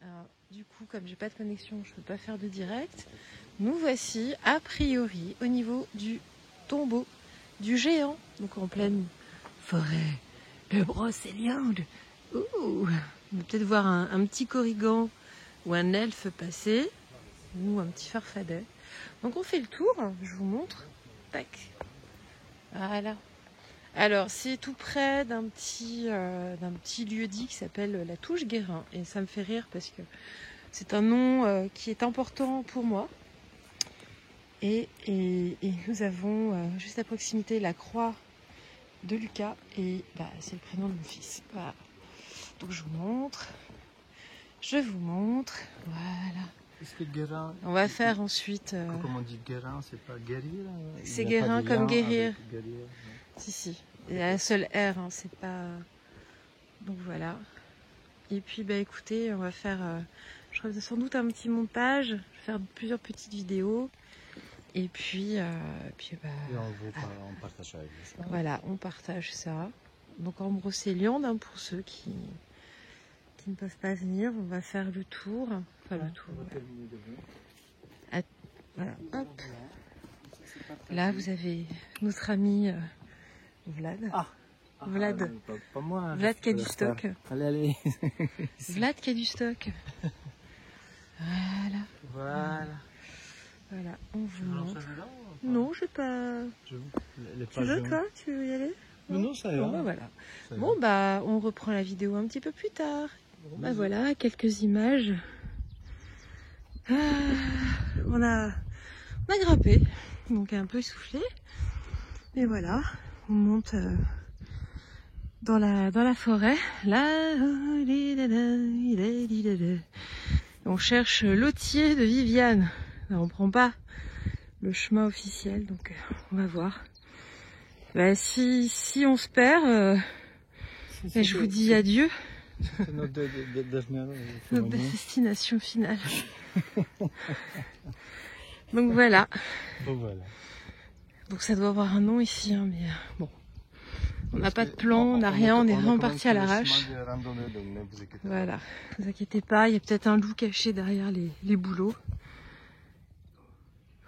Alors, du coup, comme j'ai pas de connexion, je peux pas faire de direct. Nous voici, a priori, au niveau du tombeau du géant, donc en pleine forêt de Brocéliande. Ouh, on va peut-être voir un petit corrigan ou un elfe passer, ou un petit farfadet. Donc on fait le tour, je vous montre. Tac. Voilà. Alors c'est tout près d'un petit lieu-dit qui s'appelle la Touche Guérin. Et ça me fait rire parce que c'est un nom qui est important pour moi. Et nous avons juste à proximité la croix de Lucas. Et c'est le prénom de mon fils. Voilà. Donc je vous montre. Voilà. Est-ce que Guérin... On va faire ensuite... Comment on dit Guérin, c'est pas guérir? C'est Guérin comme guérir. Guérir. Si. Il y a un seul R, hein, c'est pas... Donc voilà. Et puis écoutez, on va faire... je ferai sans doute un petit montage. Je vais faire plusieurs petites vidéos. Et puis... Et on partage avec ça. Voilà, on partage ça. Donc en Brocéliande, hein, pour ceux qui ne peuvent pas venir, on va faire le tour. Enfin le tour. Voilà, hop. Là, vous avez notre ami Vlad. Vlad. Pas moi. Vlad qui a du stock. Allez. Vlad qui a du stock. Voilà. Voilà, on vous montre. Non, je sais pas. Tu veux toi? Tu veux y aller? Non, ça ira. Bon, voilà. Bon, on reprend la vidéo un petit peu plus tard. Bon, voilà, quelques images. On a grimpé, donc un peu essoufflé. Et voilà, on monte dans la forêt. Là, on cherche l'Autier de Viviane. Alors, on prend pas le chemin officiel, donc on va voir. Si on se perd, je vous dis adieu. C'est notre destination finale. Donc voilà. Donc ça doit avoir un nom ici, hein, mais bon. On n'a pas de plan, on n'a rien, on est vraiment parti à l'arrache. Voilà, ne vous inquiétez pas, il y a peut-être un loup caché derrière les bouleaux.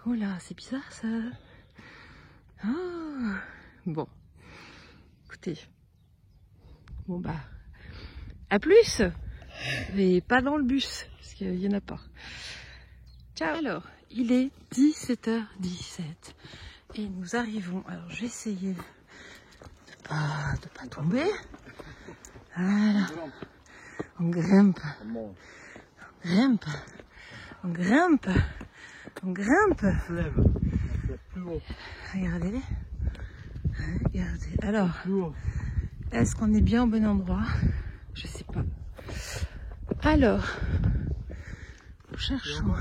Oh là, c'est bizarre ça. Oh. Bon, écoutez. Bon à plus. Mais pas dans le bus, parce qu'il n'y en a pas. Ciao. Alors, il est 17h17 et nous arrivons. Alors, je vais essayer de pas tomber. Voilà. On grimpe. Regardez-les. Alors, est-ce qu'on est bien au bon endroit? Je sais pas. Alors, cherchons.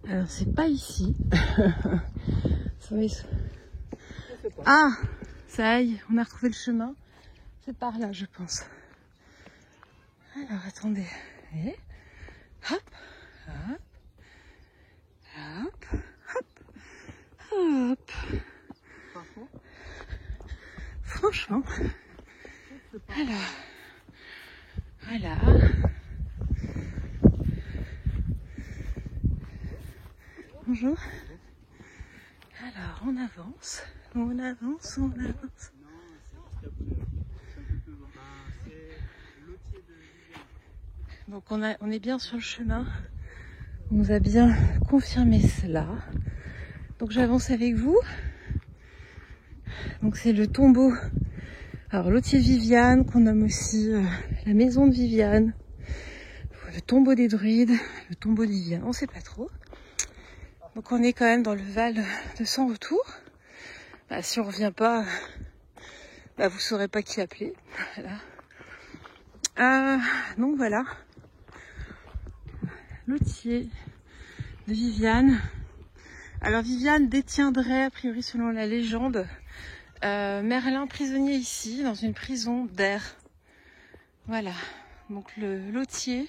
Alors, c'est pas ici. Ah, ça y est, on a retrouvé le chemin. C'est par là, je pense. Alors, attendez. Et hop, hop, hop, hop, hop. Franchement. Alors, voilà. Bonjour. Alors, on avance. Donc, on est bien sur le chemin. On nous a bien confirmé cela. Donc, j'avance avec vous. Donc, c'est le tombeau. Alors, l'Autier de Viviane, qu'on nomme aussi la maison de Viviane. Le tombeau des druides, le tombeau de Viviane, on sait pas trop. Donc on est quand même dans le Val de Sans Retour. Si on revient pas, vous saurez pas qui appeler. Voilà. Donc voilà. L'Autier de Viviane. Alors Viviane détiendrait, a priori selon la légende, Merlin prisonnier ici, dans une prison d'air. Voilà. Donc l'Autier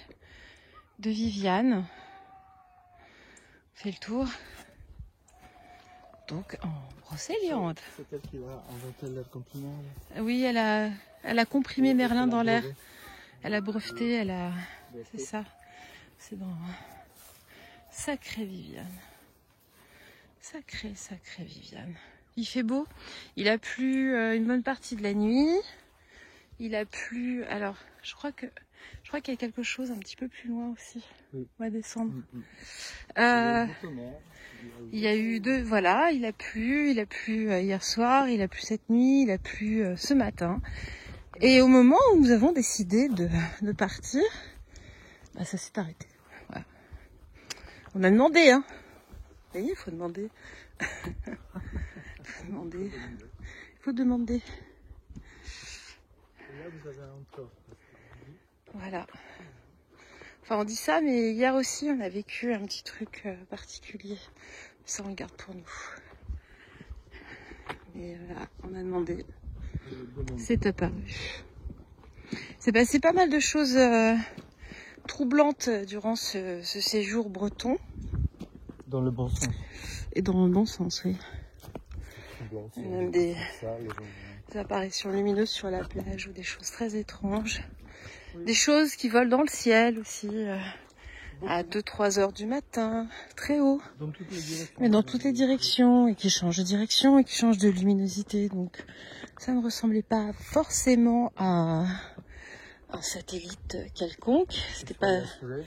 de Viviane. On fait le tour. Donc en Brocéliande. C'est elle qui a inventé l'air comprimé. Oui, elle a comprimé Merlin dans l'air. Elle a breveté, elle a c'est ça. C'est dans Sacré Viviane. Sacré Viviane. Il fait beau. Il a plu une bonne partie de la nuit. Il a plu. Alors, je crois qu'il y a quelque chose un petit peu plus loin aussi. Oui. On va descendre. Il Il y a eu voilà, il a plu hier soir, il a plu cette nuit, il a plu ce matin. Et au moment où nous avons décidé de partir, bah, ça s'est arrêté. Voilà. On a demandé, hein. Vous voyez, il faut demander. Il faut demander. Et là, vous avez encore. Voilà. Enfin, on dit ça, mais hier aussi, on a vécu un petit truc particulier. Ça, on le garde pour nous. Et voilà, on a demandé. C'est apparu. C'est passé pas mal de choses troublantes durant ce séjour breton. Dans le bon sens. Et dans le bon sens, oui. Bon, Il y a même des apparitions lumineuses sur la plage ou des choses très étranges. Oui. Des choses qui volent dans le ciel aussi, à 2-3 heures du matin, très haut. Dans toutes les directions. Mais dans toutes les directions, et qui changent de direction, et qui changent de luminosité. Donc ça ne ressemblait pas forcément à un satellite quelconque. C'était pas... Oui,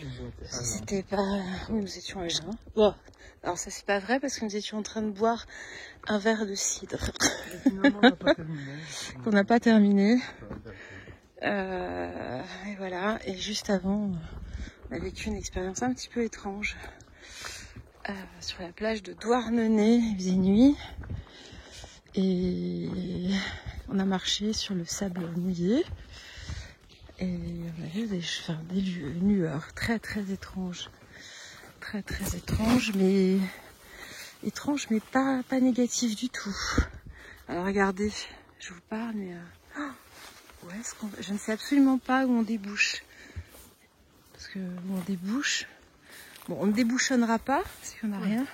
nous étions à jeun. Bon, alors ça c'est pas vrai parce que nous étions en train de boire un verre de cidre. Finalement, on n'a pas terminé. Qu'on n'a pas terminé. Et voilà. Et juste avant, on a vécu une expérience un petit peu étrange. Sur la plage de Douarnenez, il faisait nuit. Et on a marché sur le sable mouillé. Et on a vu des lueurs très très étranges. Très très étranges, mais pas négatives du tout. Alors regardez, je vous parle, mais où est-ce qu'on... Je ne sais absolument pas où on débouche. Parce que où on débouche... Bon, on ne débouchonnera pas, parce qu'il n'y en a rien.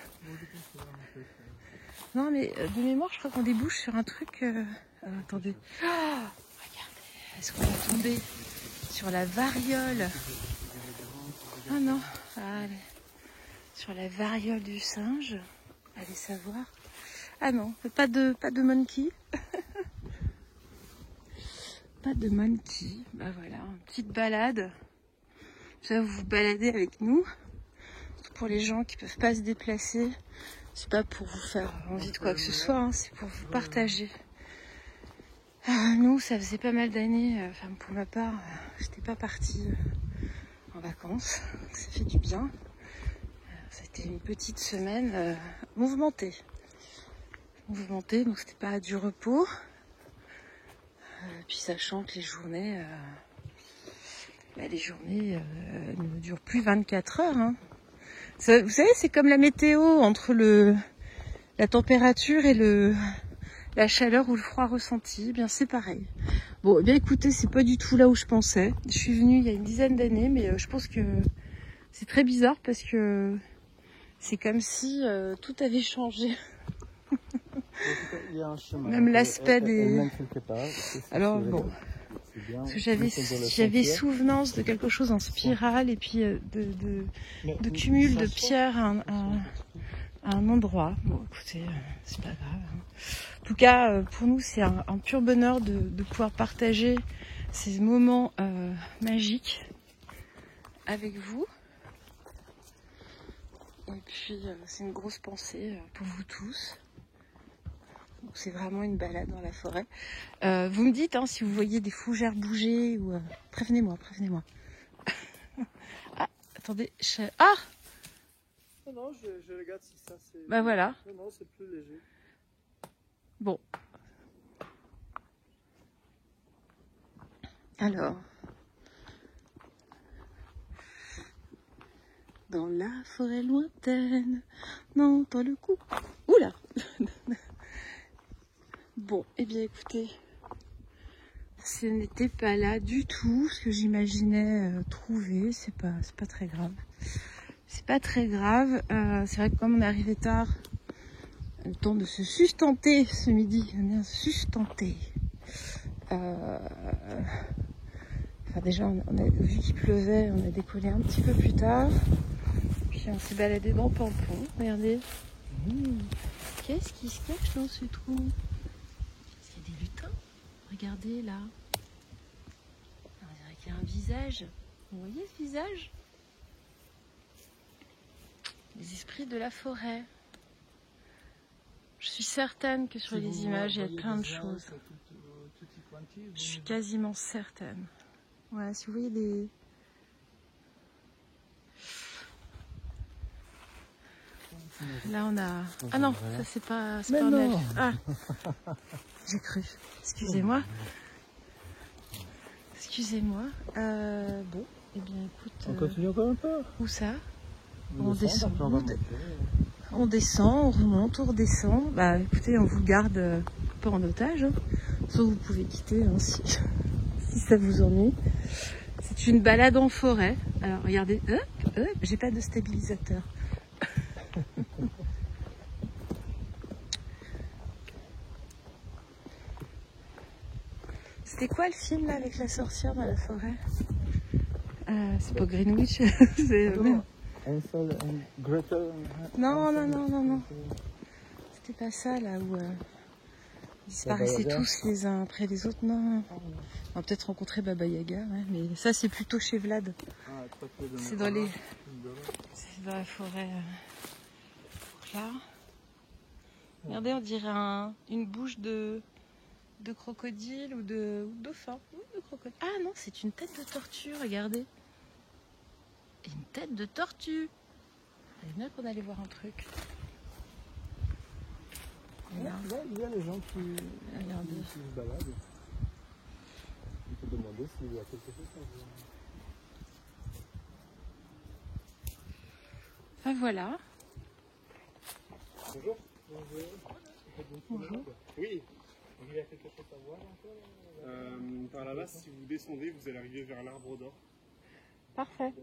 Non, mais de mémoire, je crois qu'on débouche sur un truc... attendez. Oh, regardez, est-ce qu'on va tomber sur la variole? Ah non, allez. Sur la variole du singe. Allez savoir. Ah non, pas de monkey. Pas de monkey. Bah voilà, une petite balade. Ça, vous vous baladez avec nous. Pour les gens qui peuvent pas se déplacer. C'est pas pour vous faire envie de quoi que ce soit, hein, c'est pour vous partager. Nous, ça faisait pas mal d'années, enfin pour ma part, j'étais pas partie en vacances. Donc ça fait du bien. C'était une petite semaine mouvementée. Donc c'était pas du repos. Puis sachant que les journées ne durent plus 24 heures. Hein. Ça, vous savez, c'est comme la météo entre la température et la chaleur ou le froid ressenti. Eh bien, c'est pareil. Bon, eh bien écoutez, c'est pas du tout là où je pensais. Je suis venue il y a une dizaine d'années, mais je pense que c'est très bizarre parce que c'est comme si tout avait changé. Il y a un chemin. Même l'aspect des... Part, alors bon, parce que j'avais souvenance de quelque chose en spirale et puis de cumul de pierres à un endroit. Bon, écoutez, c'est pas grave. Hein. En tout cas, pour nous, c'est un pur bonheur de pouvoir partager ces moments magiques avec vous. Et puis, c'est une grosse pensée pour vous tous. C'est vraiment une balade dans la forêt. Vous me dites hein, si vous voyez des fougères bouger ou prévenez-moi. Ah, attendez. Ah Non, je regarde si ça c'est... Bah voilà. Non, c'est plus léger. Bon. Alors. Dans la forêt lointaine, on entend le coup. Oula. Bon, eh bien écoutez, ce n'était pas là du tout ce que j'imaginais trouver. C'est pas très grave. C'est pas très grave. C'est vrai que comme on est arrivé tard, le temps de se sustenter ce midi, on est sustenter. Enfin, déjà, on a vu qu'il pleuvait, on a décollé un petit peu plus tard. Puis on s'est baladé dans Pampon. Regardez. Qu'est-ce qui se cache dans ce trou? Est-ce qu'il y a des lutins? Regardez là. On dirait qu'il y a un visage. Vous voyez ce visage? Les esprits de la forêt. Je suis certaine que sur les images, il y a plein de choses. Je suis quasiment certaine. Voilà, si vous voyez des... Là, on a... Ah non, ça c'est pas un elfe. Ah, j'ai cru. Excusez-moi. Excusez-moi. Bon, eh bien écoute... On continue encore un peu. Où ça? On descend. On descend, on remonte, on redescend. Bah écoutez, on vous garde pas en otage. Hein. Sauf vous pouvez quitter hein, si ça vous ennuie. C'est une balade en forêt. Alors regardez, j'ai pas de stabilisateur. C'était quoi le film là avec la sorcière dans la forêt? C'est pas Greenwich. C'est même... Gretel. Non. C'était pas ça là où ils disparaissaient tous les uns après les autres. Non. On va peut-être rencontrer Baba Yaga, ouais, mais ça c'est plutôt chez Vlad. C'est dans les... C'est dans la forêt. Là. Regardez, on dirait une bouche de crocodile ou de dauphin. Oui, de crocodile. Ah non, c'est une tête de tortue, regardez. Une tête de tortue. C'est bien qu'on allait voir un truc. Là, il y a les gens qui se baladent. On peut demander s'il y a quelque chose à voir. Enfin voilà. Bonjour. Bonjour. Oui. Il y a quelque chose à voir encore par là, si vous descendez, vous allez arriver vers l'arbre d'or. Parfait.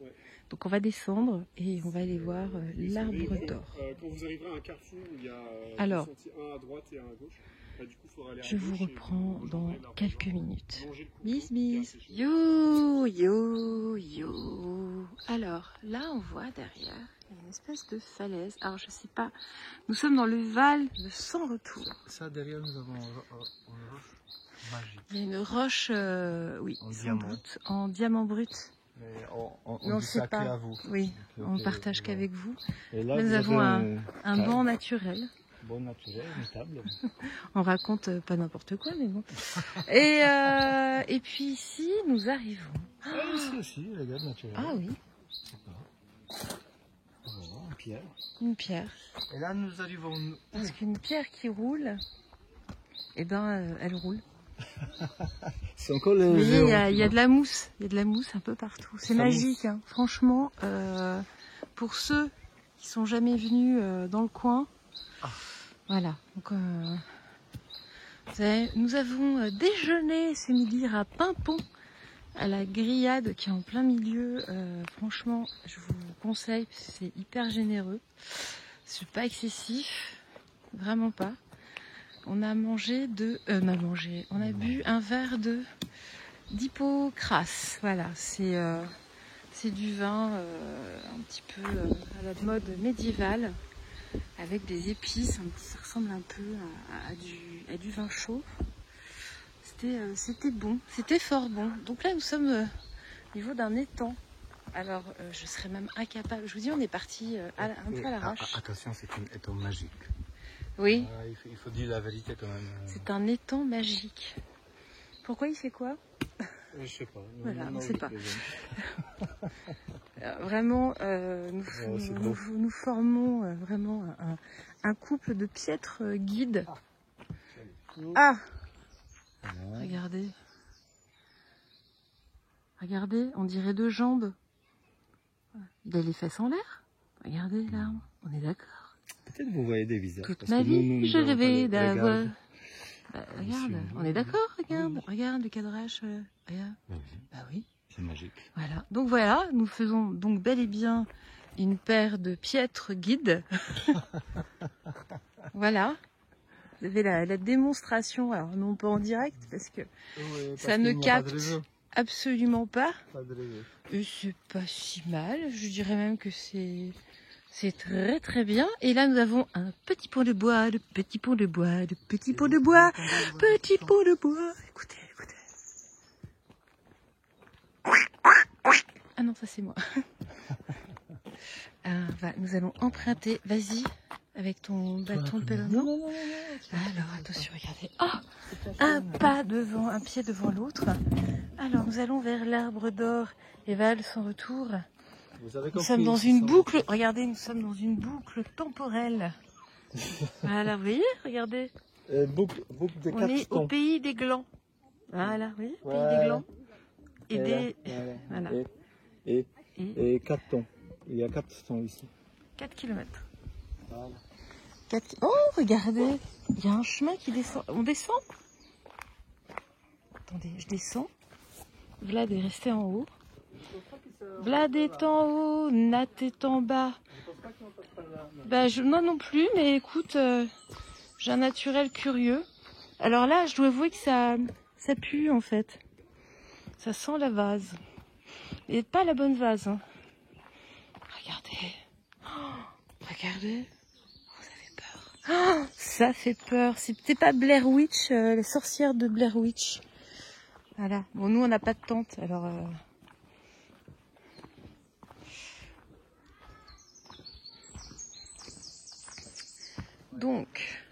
Ouais. Donc on va descendre et on va aller voir l'arbre d'or. Quand vous arriverez à un carrefour où il y a alors, un à droite et un à gauche, du coup, il faudra aller à je vous gauche reprends dans quelques minutes. Bis. bis. Yo. Alors là on voit derrière une espèce de falaise. Alors je sais pas, nous sommes dans le Val de Sans Retour. Ça derrière nous avons une roche magique. Il y a une roche, oui, En sans diamant. doute, en diamant brut. Mais on dit sait ça pas. qu'à vous. Oui, Donc, on ne partage qu'avec vous. Et là, Nous avons un banc naturel. Bon naturel, une table. On raconte pas n'importe quoi, mais bon. Et puis ici, nous arrivons. Ah, ici aussi, regarde naturel. Ah oui, Voilà, une pierre. une pierre. Et là, nous arrivons. Parce qu'une pierre qui roule, eh ben, elle roule. C'est encore Vous les. voyez, il y a de la mousse. Il y a de la mousse un peu partout. C'est Ça magique, hein. Franchement. Pour ceux qui sont jamais venus dans le coin, voilà. Donc, vous savez, nous avons déjeuné ce midi à Pimpon, à la grillade qui est en plein milieu. Franchement, je vous conseille, parce que c'est hyper généreux. C'est pas excessif, vraiment pas. On a mangé on a bu un verre d'Hippocrate. Voilà, c'est du vin un petit peu à la mode médiévale, avec des épices. Ça ressemble un peu à du vin chaud. C'était bon, c'était fort bon. Donc là, nous sommes au niveau d'un étang. Alors, je serais même incapable. Je vous dis, on est parti un peu à l'arrache. Attention, c'est un étang magique. Oui. Il faut dire la vérité quand même. C'est un étang magique. Pourquoi il fait quoi? Je sais pas. Voilà, on ne sait pas. Vraiment, nous formons vraiment un couple de piètres guides. Ah, regardez. Regardez, on dirait deux jambes. Il a les fesses en l'air. Regardez là, on est d'accord. Peut-être vous voyez des visages. Toute ma vie, je rêvais d'avoir... regarde, on est d'accord, regarde le cadrage. Regarde. Bah oui. C'est magique. Voilà, donc voilà, nous faisons donc bel et bien une paire de piètres guides. Voilà. Vous avez la démonstration, alors non pas en direct parce que ça ne capte absolument pas. Pas de rêve. Et c'est pas si mal. Je dirais même que c'est très très bien. Et là, nous avons un petit pont de bois, de petits ponts de bois, de petits ponts de bois, petits ponts de bois. Écoutez, écoutez. Ah non, ça c'est moi. Nous allons emprunter. Vas-y, avec ton bâton de pèlerin. Non. Alors, attention, regardez. Oh, un pas devant, un pied devant l'autre. Alors, nous allons vers l'arbre d'or et Val sans retour. Nous sommes dans une boucle. Regardez, nous sommes dans une boucle temporelle. Voilà, vous voyez, regardez. Boucle de On est au Capstan. pays des glands. Voilà, oui, pays des glands. Et des. Voilà. Et 4 tons. Il y a 4 tons ici. 4 km. Voilà. Oh, regardez, il y a un chemin qui descend. On descend? Attendez, je descends. Vlad est resté en haut. Vlad est en haut, Nat est en bas. Moi non plus, mais écoute, j'ai un naturel curieux. Alors là, je dois avouer que ça pue en fait. Ça sent la vase. Et pas la bonne vase. Hein. Regardez. Oh, regardez. Oh, ça fait peur. Oh, ça fait peur. C'est pas Blair Witch, la sorcière de Blair Witch. Voilà. Bon, nous, on n'a pas de tente, alors... Donc,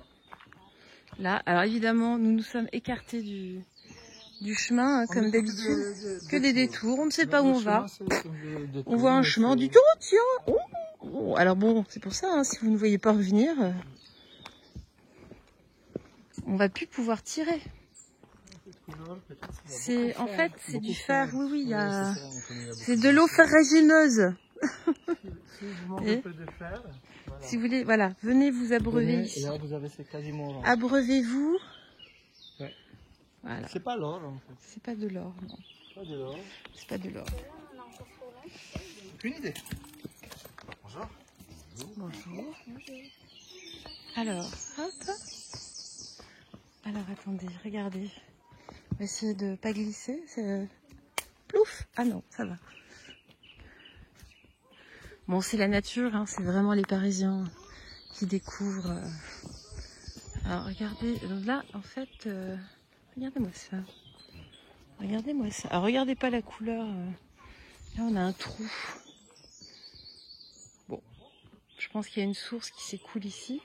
là, alors évidemment, nous nous sommes écartés du chemin, hein, comme d'habitude. Que des détours, on ne sait pas où on va. On voit un chemin, on dit, oh tiens, oh. Alors bon, c'est pour ça, hein, si vous ne voyez pas revenir, on va plus pouvoir tirer. C'est en fait c'est du fer, oui, il y a c'est de l'eau ferrugineuse. Et si vous voulez, voilà, venez vous abreuver ici. Là, vous avez, c'est quasiment orange. Abreuvez-vous. Ouais. Voilà. C'est pas l'or en fait. C'est pas de l'or, non. Pas de l'or. C'est pas de l'or. Une idée. Bonjour. Bonjour. Alors, hop. Alors attendez, regardez. On va essayer de pas glisser. Plouf. Ah non, ça va. Bon, c'est la nature, hein, c'est vraiment les Parisiens qui découvrent. Alors regardez, là en fait, regardez-moi ça. Regardez-moi ça. Alors regardez pas la couleur. Là on a un trou. Bon, je pense qu'il y a une source qui s'écoule ici.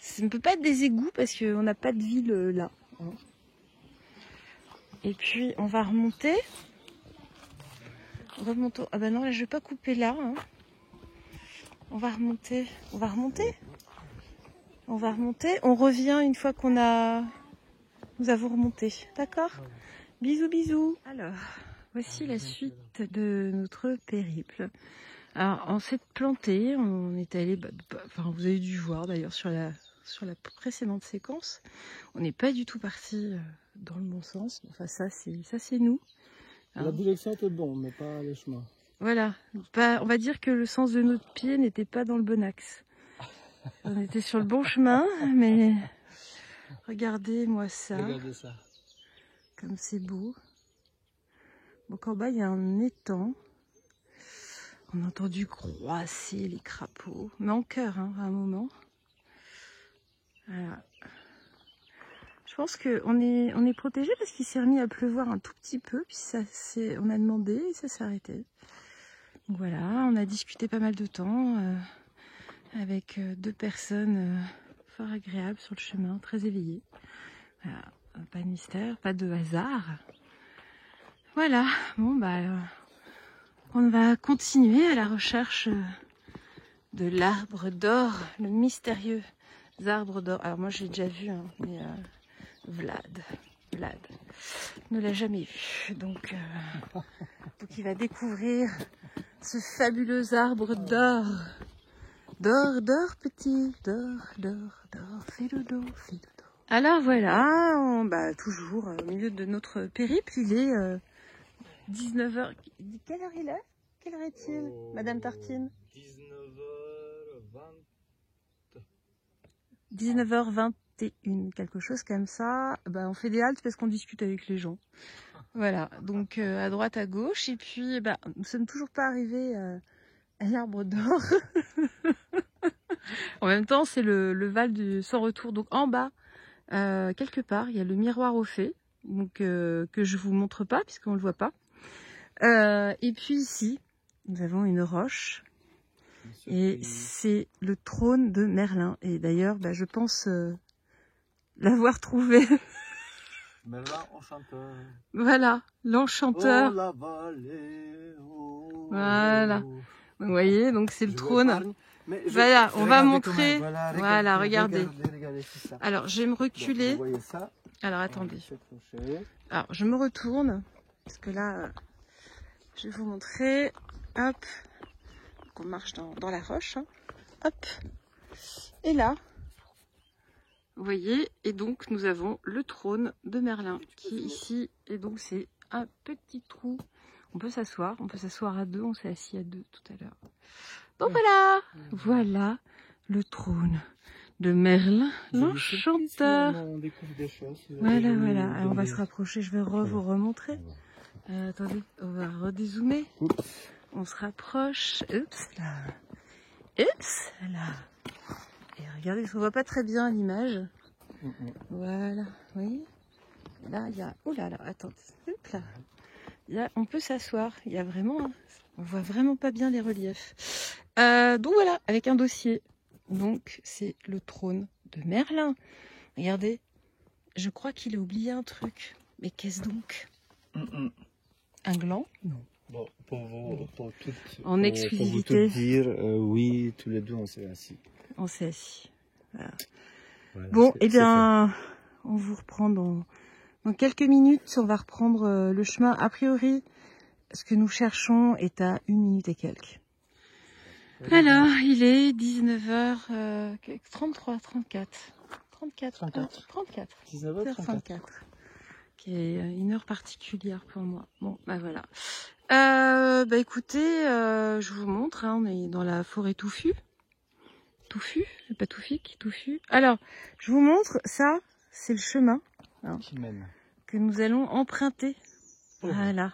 Ça ne peut pas être des égouts parce qu'on n'a pas de ville là. Hein. Et puis on va remonter. On va remonter. Ah bah non, là je vais pas couper là. Hein. On va remonter. On va remonter. On va remonter. On revient une fois qu'on a. Nous avons remonté. D'accord ? Bisous, bisous. Alors, voici la suite de notre périple. Alors, on s'est planté. On est allé. Enfin, vous avez dû voir d'ailleurs sur la précédente séquence. On n'est pas du tout parti dans le bon sens. Enfin, ça c'est nous. La direction était bonne, mais pas le chemin. Voilà. On va dire que le sens de notre pied n'était pas dans le bon axe. On était sur le bon chemin, mais regardez-moi ça. Regardez ça. Comme c'est beau. Donc en bas, il y a un étang. On a entendu croasser les crapauds. Mais en chœur, hein, à un moment. Voilà. Je pense qu'on est protégé parce qu'il s'est remis à pleuvoir un tout petit peu. Puis on a demandé et ça s'est arrêté. Donc voilà, on a discuté pas mal de temps avec deux personnes fort agréables sur le chemin, très éveillées. Voilà, pas de mystère, pas de hasard. Voilà, bon on va continuer à la recherche de l'arbre d'or, le mystérieux arbre d'or. Alors moi j'ai déjà vu, hein, mais Vlad ne l'a jamais vu, donc il va découvrir ce fabuleux arbre d'or. D'or petit, d'or, fais le dos. Alors voilà, toujours au milieu de notre périple, il est 19h. Quelle heure il est? Quelle heure est-il, Madame Tartine? 19h21, quelque chose comme ça. On fait des haltes parce qu'on discute avec les gens. Voilà, donc à droite, à gauche. Et puis, bah, nous ne sommes toujours pas arrivés à l'arbre d'or. En même temps, c'est le Val du sans retour. Donc en bas, quelque part, il y a le miroir aux fées, donc, que je vous montre pas puisqu'on ne le voit pas. Et puis ici, nous avons une roche. Et c'est le trône de Merlin. Et d'ailleurs, bah, je pense l'avoir trouvé. Merlin enchanteur. Voilà, l'enchanteur. Oh, la vallée, oh, Voilà. Vous voyez, donc c'est le trône. Voilà, on va montrer. Voilà, regardez. Regardez, c'est ça. Alors, je vais me reculer. Donc, vous voyez ça. Alors, attendez. Alors, je me retourne. Parce que là, je vais vous montrer. Hop. Donc, on marche dans la roche. Hein. Hop. Et là, vous voyez, et donc nous avons le trône de Merlin qui est ici. Et donc c'est un petit trou. On peut s'asseoir à deux. On s'est assis à deux tout à l'heure. Donc voilà le trône de Merlin, l'enchanteur. On découvre des choses. Voilà. Alors, on va se rapprocher, je vais vous remontrer. Attendez, on va redézoomer. On se rapproche. Oups là. Et regardez, parce qu'on voit pas très bien l'image. Voilà, oui. Là, il y a... Oh là là, attendez. Hop là. Là, on peut s'asseoir. Il y a vraiment... On voit vraiment pas bien les reliefs. Donc voilà, avec un dossier. Donc, c'est le trône de Merlin. Regardez. Je crois qu'il a oublié un truc. Mais qu'est-ce donc? Un gland? Non. Bon, pour en exclusivité. Pour vous dire, oui, tous les deux, on s'est assis. On s'est assis. Voilà. Voilà, bon, eh bien, on vous reprend dans quelques minutes. On va reprendre le chemin. A priori, ce que nous cherchons est à 1 minute et quelques. Alors, il est 19h33, 34. 19h34. Qui est une heure particulière pour moi. Bon, bah voilà. Bah écoutez, je vous montre, hein, on est dans la forêt touffue. Touffue, c'est pas toufique, touffue. Alors, je vous montre, ça, c'est le chemin hein, qui mène. Que nous allons emprunter. Voilà.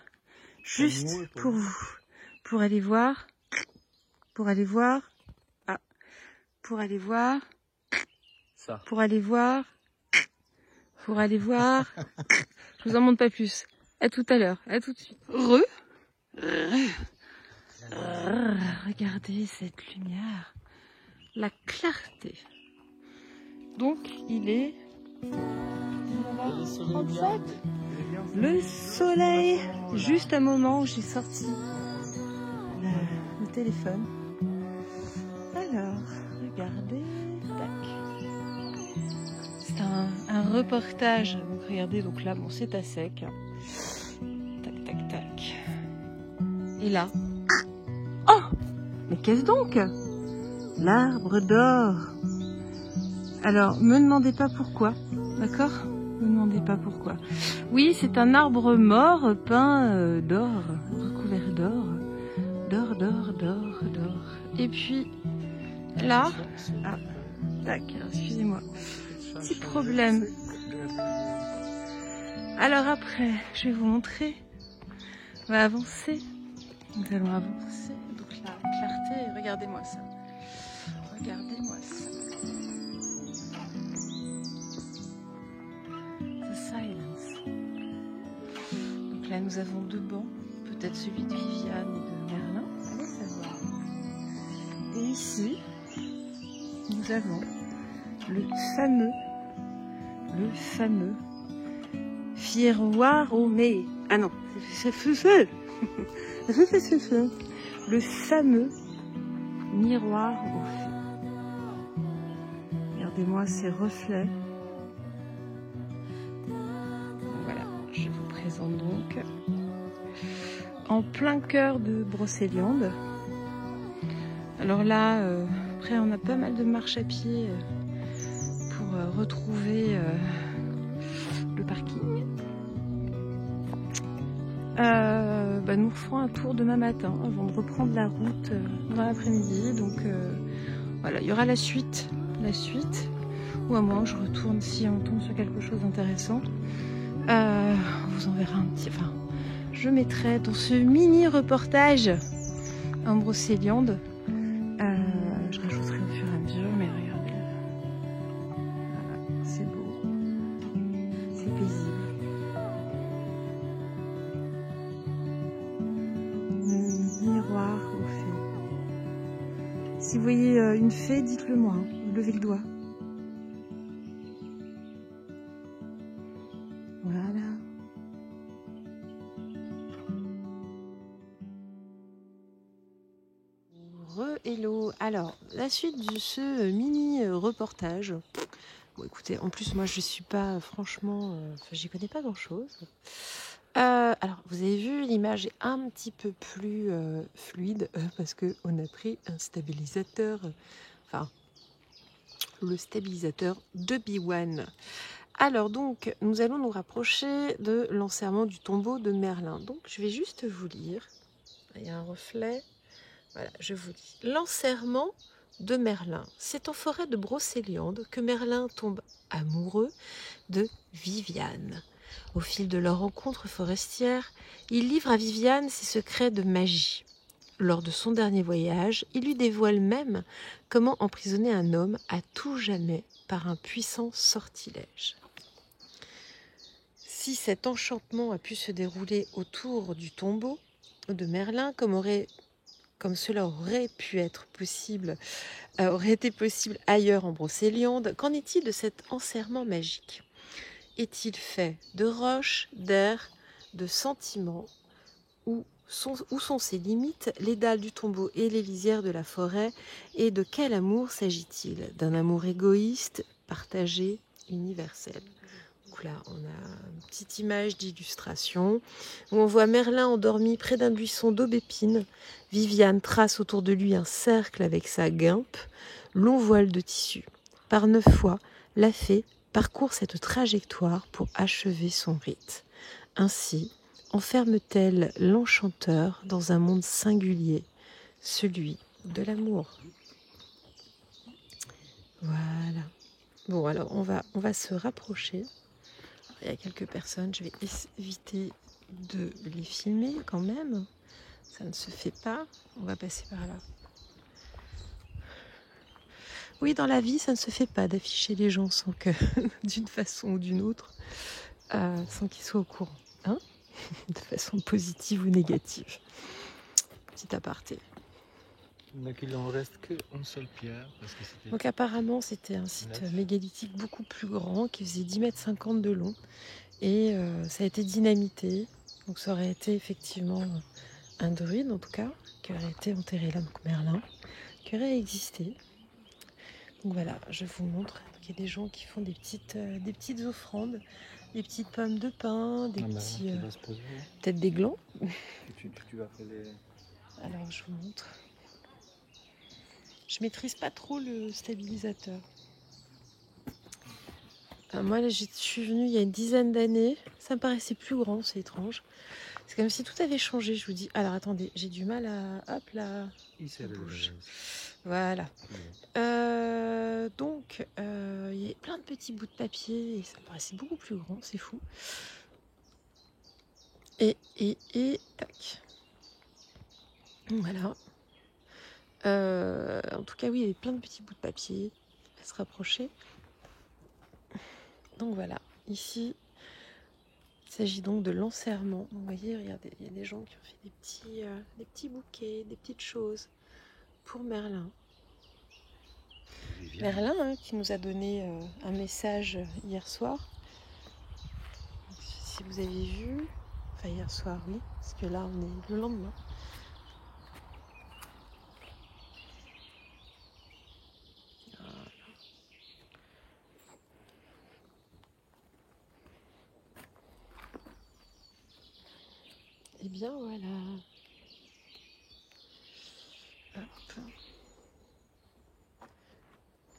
Juste pour vous. Pour aller voir. Pour aller voir. Ah. Pour aller voir. Ça. Pour aller voir. Pour aller voir. Je vous en montre pas plus. À tout à l'heure. À tout de suite. Regardez cette lumière. La clarté. Donc, il est 37. Le soleil. Juste un moment où j'ai sorti le téléphone. Alors, regardez. Tac. C'est un reportage. Donc, regardez. Donc là, bon, c'est à sec. Tac, tac, tac. Et là. Oh! Mais qu'est-ce donc? L'arbre d'or. Alors, me demandez pas pourquoi, d'accord? Me demandez pas pourquoi. Oui, c'est un arbre mort peint d'or, recouvert d'or. D'or. Et puis, là... Ah, tac, excusez-moi. Petit problème. Alors après, je vais vous montrer. On va avancer. Nous allons avancer. Donc la clarté, regardez-moi ça. Regardez-moi ça. The silence. Donc là, nous avons 2 bancs. Peut-être celui de Viviane et de Merlin. Allez savoir. Et ici, nous avons le fameux Fieroiromé. Ah non, c'est le fameux miroir aux fées. Regardez-moi ces reflets. Voilà, je vous présente donc en plein cœur de Brocéliande. Alors là, après on a pas mal de marches à pied pour retrouver le parking. Nous ferons un tour demain matin avant de reprendre la route dans l'après-midi. Donc voilà, il y aura la suite, ou à moins que je retourne si on tombe sur quelque chose d'intéressant. On vous enverra un petit... Enfin, je mettrai dans ce mini reportage en brocéliande. Je rajouterai au fur et à mesure, mais regardez. Voilà, c'est beau. C'est paisible. Le miroir aux fées. Si vous voyez une fée, dites-le moi. Hein. Levez le doigt. Voilà. Hello. Alors, la suite de ce mini reportage. Bon, écoutez, en plus, moi, je suis pas, franchement, j'y connais pas grand-chose. Alors, vous avez vu, l'image est un petit peu plus fluide parce qu'on a pris un stabilisateur, enfin, le stabilisateur de B1. Alors, donc, nous allons nous rapprocher de l'enserrement du tombeau de Merlin. Donc, je vais juste vous lire. Il y a un reflet. Voilà, je vous lis. L'enserrement de Merlin. C'est en forêt de Brocéliande que Merlin tombe amoureux de Viviane. Au fil de leur rencontre forestière, il livre à Viviane ses secrets de magie. Lors de son dernier voyage, il lui dévoile même comment emprisonner un homme à tout jamais par un puissant sortilège. Si cet enchantement a pu se dérouler autour du tombeau de Merlin, comme cela aurait pu être possible, aurait été possible ailleurs en Brocéliande, qu'en est-il de cet enserrement magique? Est-il fait de roches, d'air, de sentiments? Où sont ses limites, les dalles du tombeau et les lisières de la forêt? Et de quel amour s'agit-il? D'un amour égoïste, partagé, universel? Donc là, on a une petite image d'illustration où on voit Merlin endormi près d'un buisson d'aubépine. Viviane trace autour de lui un cercle avec sa guimpe, long voile de tissu. Par 9 fois, la fée parcourt cette trajectoire pour achever son rite. Ainsi, enferme-t-elle l'enchanteur dans un monde singulier, celui de l'amour. Voilà. Bon, alors on va se rapprocher. Il y a quelques personnes, je vais éviter de les filmer quand même. Ça ne se fait pas. On va passer par là. Oui, dans la vie, ça ne se fait pas d'afficher les gens sans que, d'une façon ou d'une autre, sans qu'ils soient au courant. Hein, de façon positive ou négative. Petit aparté. Donc il en reste qu'une seule pierre. Parce que c'était... Donc apparemment, c'était un site mégalithique beaucoup plus grand qui faisait 10,50 m de long. Et ça a été dynamité. Donc ça aurait été effectivement un druide, en tout cas, qui aurait été enterré là, donc Merlin, qui aurait existé. Donc voilà, je vous montre qu'il y a des gens qui font des petites offrandes, des petites pommes de pin, des petits... peut-être des glands. Tu vas faire les... Alors je vous montre. Je maîtrise pas trop le stabilisateur. Moi, là, je suis venue il y a une dizaine d'années. Ça me paraissait plus grand, c'est étrange. C'est comme si tout avait changé, je vous dis. Alors, attendez, j'ai du mal à... Hop, là. Ça bouge. Voilà. Donc, il y a plein de petits bouts de papier. Et ça me paraissait beaucoup plus grand, c'est fou. Et tac. Voilà. En tout cas, oui, il y avait plein de petits bouts de papier. On va se rapprocher. Donc voilà, ici, il s'agit donc de l'enserrement. Vous voyez, regardez, il y a des gens qui ont fait des petits bouquets, des petites choses pour Merlin. Merlin, hein, qui nous a donné un message hier soir. Si vous avez vu, enfin hier soir, oui, parce que là, on est le lendemain. Et bien voilà. Hop.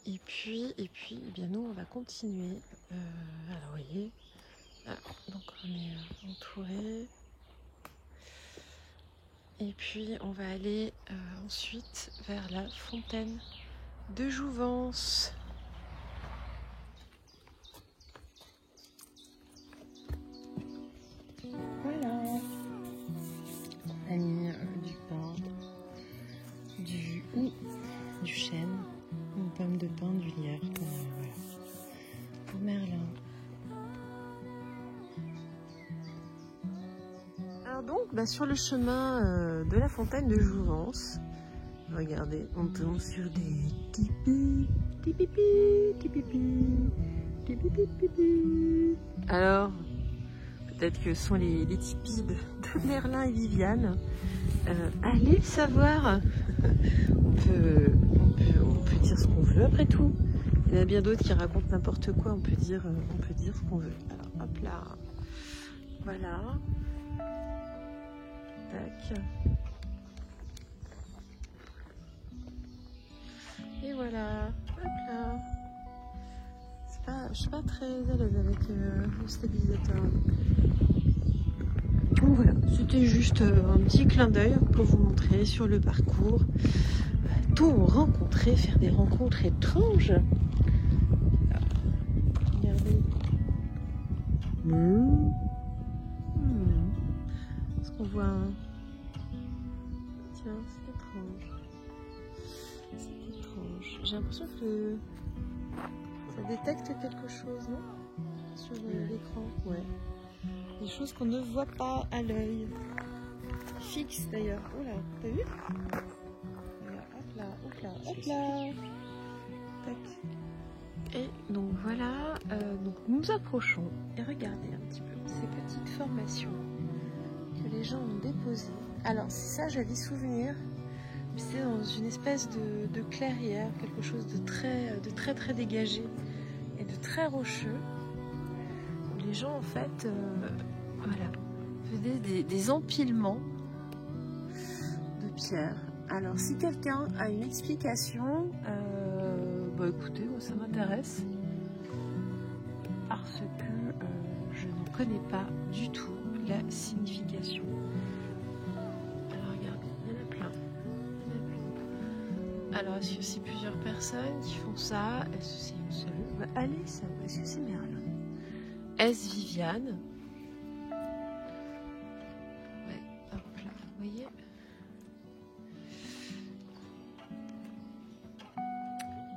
Et puis, eh bien nous, on va continuer. Alors, vous voyez, donc on est entouré. Et puis, on va aller ensuite vers la fontaine de Jouvence. Donc, bah, sur le chemin de la fontaine de Jouvence, regardez, on tombe sur des tipis, tipipi, tipipi, tipipi. Alors, peut-être que ce sont les tipis de Merlin et Viviane. Allez le savoir. on peut dire ce qu'on veut après tout. Il y en a bien d'autres qui racontent n'importe quoi. On peut dire ce qu'on veut. Alors, hop là. Voilà. Tac. Et voilà. Hop là. Je suis pas très à l'aise avec le stabilisateur. Donc voilà, c'était juste un petit clin d'œil pour vous montrer sur le parcours. Va-t-on rencontrer, faire des rencontres étranges? Regardez. Est-ce qu'on voit un... Tiens, c'est étrange. C'est étrange. J'ai l'impression que ça détecte quelque chose, non? Sur l'écran, ouais. Des choses qu'on ne voit pas à l'œil. Fixe d'ailleurs. Oh là, t'as vu? Hop là, hop là, hop là. Tac. Et donc voilà, donc nous approchons et regardez un petit peu ces petites formations que les gens ont déposées. Alors c'est ça, j'avais souvenir. C'est dans une espèce de clairière, quelque chose de très dégagé et de très rocheux. Les gens en fait voilà, faisaient des empilements de pierres. Alors si quelqu'un a une explication, bah écoutez, moi ça m'intéresse parce que je ne connais pas du tout la signification. Alors regardez, il y en a plein. Alors est-ce que c'est plusieurs personnes qui font ça? Est-ce que c'est une seule? Bah, allez, ça, est-ce que c'est Merlin? Est-ce Viviane? Ouais, hop là, vous voyez?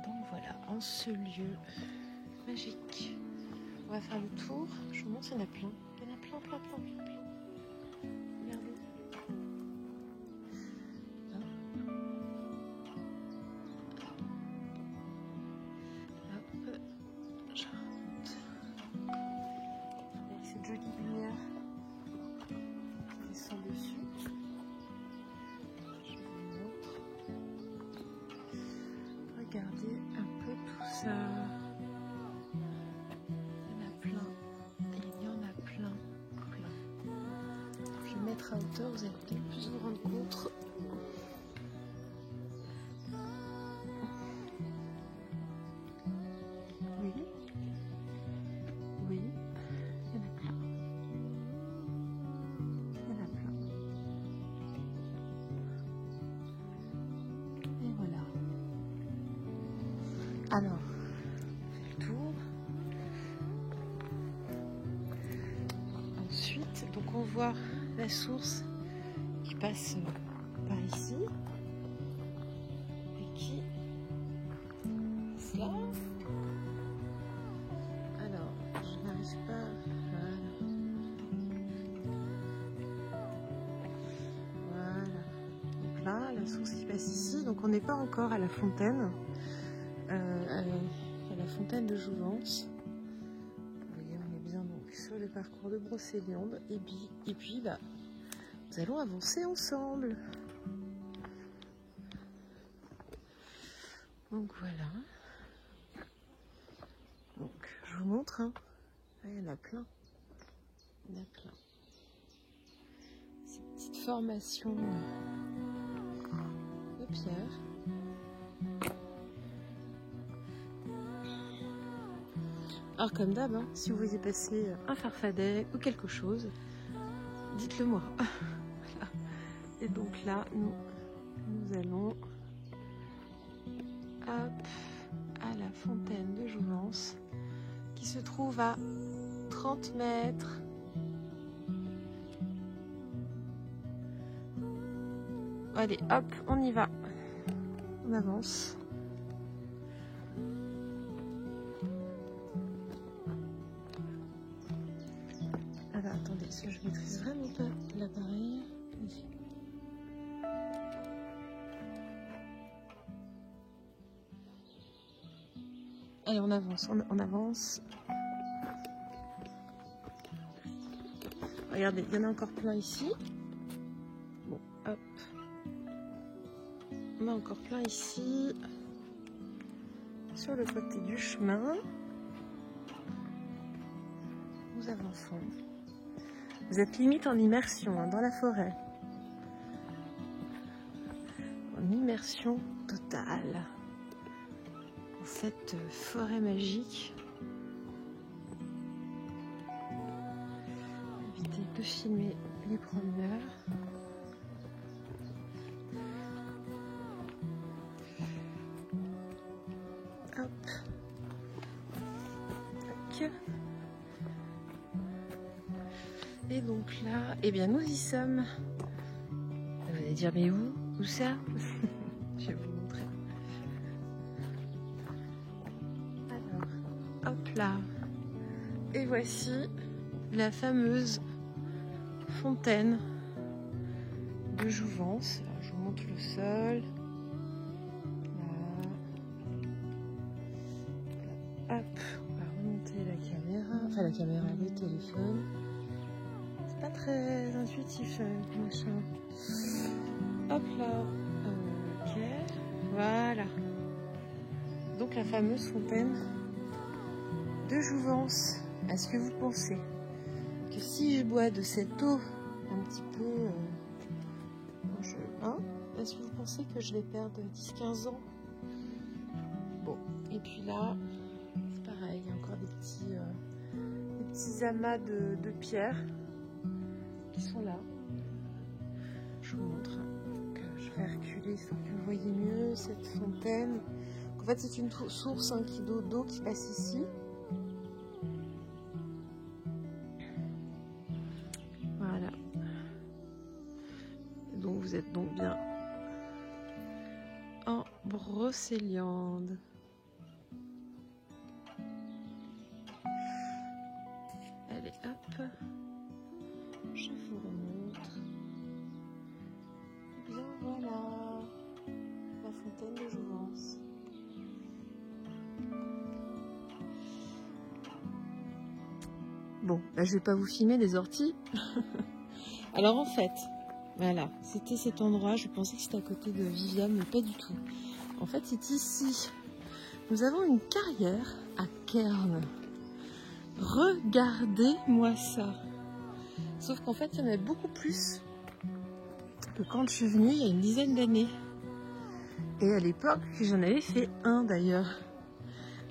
Donc voilà, en ce lieu magique. On va faire le tour. Je vous montre, il y en a plein. Il y en a plein. Regardez. Hop. Je rentre. Avec cette jolie lumière qui descend dessus. Je vous montre. Regardez un peu tout ça. À hauteur, vous allez peut-être plus vous rendre compte. Oui, il y en a plein. Et voilà. Alors, on fait le tour. Ensuite, donc on voit la source qui passe par ici et qui passe là. Alors, je n'arrive pas. Voilà. Donc là, la source qui passe ici. Donc on n'est pas encore à la fontaine, à la fontaine de Jouvence. Vous voyez, on est bien donc sur le parcours de Brocéliande et puis bah, nous allons avancer ensemble. Donc voilà. Donc je vous montre. Hein. Ah, il y en a plein. Il y en a plein. Ces petites formations de pierre. Alors comme d'hab, hein, si vous voyez passer un farfadet ou quelque chose, dites-le moi. Voilà. Et donc là, nous allons hop, à la fontaine de Jouvence qui se trouve à 30 mètres. Allez, hop, on y va. On avance. Voilà, attendez, parce que je maîtrise vraiment pas l'appareil. Allez, on avance, on avance. Regardez, il y en a encore plein ici. Bon, hop. On a encore plein ici. Sur le côté du chemin. Nous avançons. Vous êtes limite en immersion hein, dans la forêt. En immersion totale. Dans cette forêt magique. Évitez de filmer les promeneurs. Hop. Tac. Et donc là, eh bien nous y sommes. Vous allez dire mais où ça? Je vais vous montrer. Alors, hop là. Et voici la fameuse fontaine de Jouvence. Alors, je vous montre le sol. Là. Hop, on va remonter la caméra. Enfin la caméra, le téléphone. C'est pas très intuitif machin. Hop là. Ok. Voilà. Donc la fameuse fontaine de Jouvence. Est-ce que vous pensez que si je bois de cette eau un petit peu est-ce que vous pensez que je vais perdre 10-15 ans? Bon, et puis là, c'est pareil, il y a encore des petits amas de pierres qui sont là. Je vous montre. Donc, je vais reculer histoire que vous voyez mieux cette fontaine. En fait, c'est une source d'eau qui passe ici. Voilà. Donc vous êtes donc bien en Brocéliande. Allez, hop. Je vous remontre. Et bien voilà, la fontaine de Jouvence. Bon, là je vais pas vous filmer les orties. Alors en fait, voilà, c'était cet endroit, je pensais que c'était à côté de Viviane, mais pas du tout. En fait, c'est ici. Nous avons une carrière à Kern. Regardez-moi ça. Sauf qu'en fait, il y en a beaucoup plus que quand je suis venue il y a une dizaine d'années. Et à l'époque, j'en avais fait un d'ailleurs.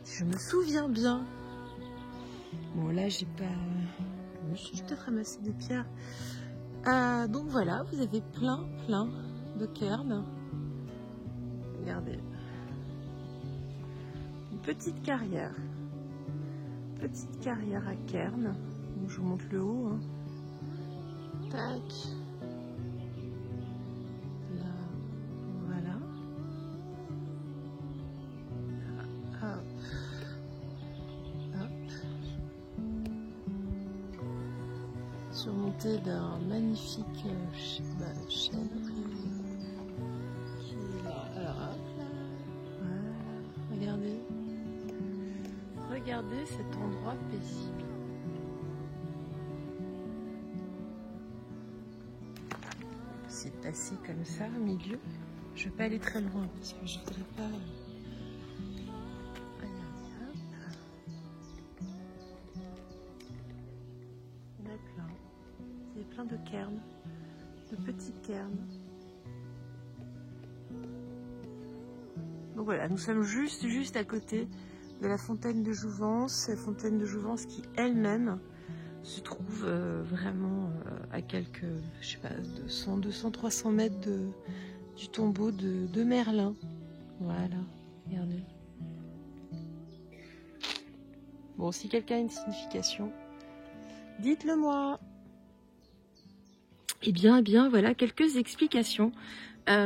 Je me souviens bien. Bon, là, j'ai pas... Je vais peut-être ramasser des pierres. Donc voilà, vous avez plein de cairns. Regardez. Une petite carrière. Petite carrière à cairns. Donc, je vous montre le haut. Hein. Tac. Là, voilà. Hop. Surmonté d'un magnifique chêne qui est là. Alors hop là. Voilà. Regardez cet endroit paisible. C'est passé comme ça au milieu. Je vais pas aller très loin parce que je voudrais pas. Plein de cairns, de petits cairns. Donc voilà, nous sommes juste à côté de la fontaine de Jouvence, la fontaine de Jouvence qui elle-même se trouve vraiment à quelques, je sais pas, 200, 300 mètres du tombeau de Merlin. Voilà, regardez. Bon, si quelqu'un a une signification, dites-le moi. Eh bien, voilà quelques explications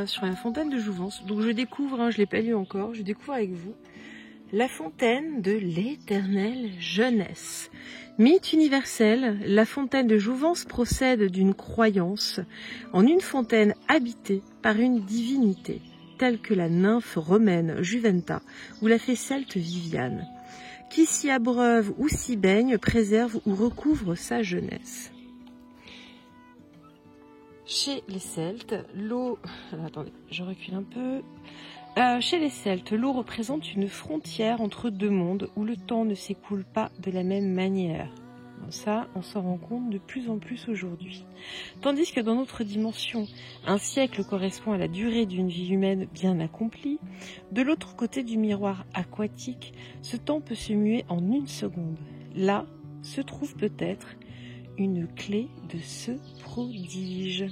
sur la fontaine de Jouvence. Donc je découvre, je ne l'ai pas lu encore, je découvre avec vous. La fontaine de l'éternelle jeunesse. Mythe universel, la fontaine de Jouvence procède d'une croyance en une fontaine habitée par une divinité, telle que la nymphe romaine Juventa ou la fée celte Viviane, qui s'y abreuve ou s'y baigne, préserve ou recouvre sa jeunesse. Chez les Celtes, l'eau... Attendez, je recule un peu... Chez les Celtes, l'eau représente une frontière entre deux mondes où le temps ne s'écoule pas de la même manière. Ça, on s'en rend compte de plus en plus aujourd'hui. Tandis que dans notre dimension, un siècle correspond à la durée d'une vie humaine bien accomplie, de l'autre côté du miroir aquatique, ce temps peut se muer en une seconde. Là se trouve peut-être une clé de ce prodige.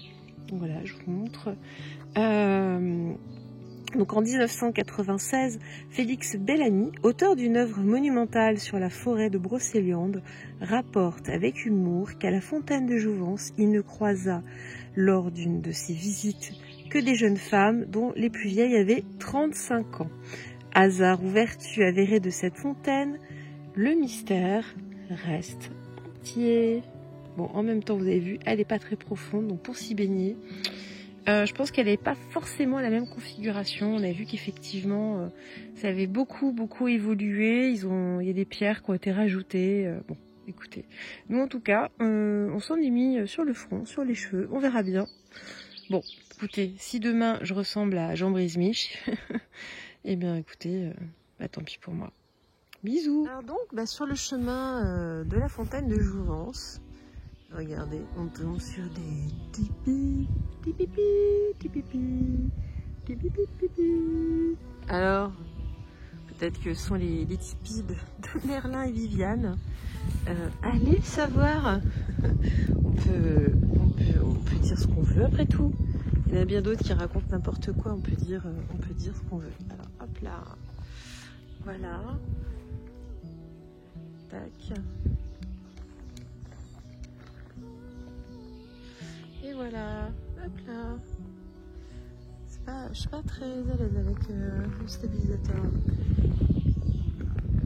Voilà, je vous montre... Donc en 1996, Félix Bellamy, auteur d'une œuvre monumentale sur la forêt de Brocéliande, rapporte avec humour qu'à la fontaine de Jouvence, il ne croisa lors d'une de ses visites que des jeunes femmes dont les plus vieilles avaient 35 ans. Hasard ou vertu avérée de cette fontaine, le mystère reste entier. Bon, en même temps, vous avez vu, elle n'est pas très profonde, donc pour s'y baigner... je pense qu'elle n'est pas forcément la même configuration. On a vu qu'effectivement, ça avait beaucoup évolué. Il y a des pierres qui ont été rajoutées. Bon, écoutez. Nous, en tout cas, on s'en est mis sur le front, sur les cheveux. On verra bien. Bon, écoutez, si demain, je ressemble à Jean Brismich, eh bien, écoutez, tant pis pour moi. Bisous. Alors donc, sur le chemin de la fontaine de Jouvence, regardez, on tombe sur des tipis, tipipi. Alors, peut-être que ce sont les tipis de Merlin et Viviane. Allez savoir. On peut dire ce qu'on veut après tout. Il y en a bien d'autres qui racontent n'importe quoi. On peut dire ce qu'on veut. Alors, hop là. Voilà. Tac. Et voilà, hop là. Je suis pas très à l'aise avec le stabilisateur.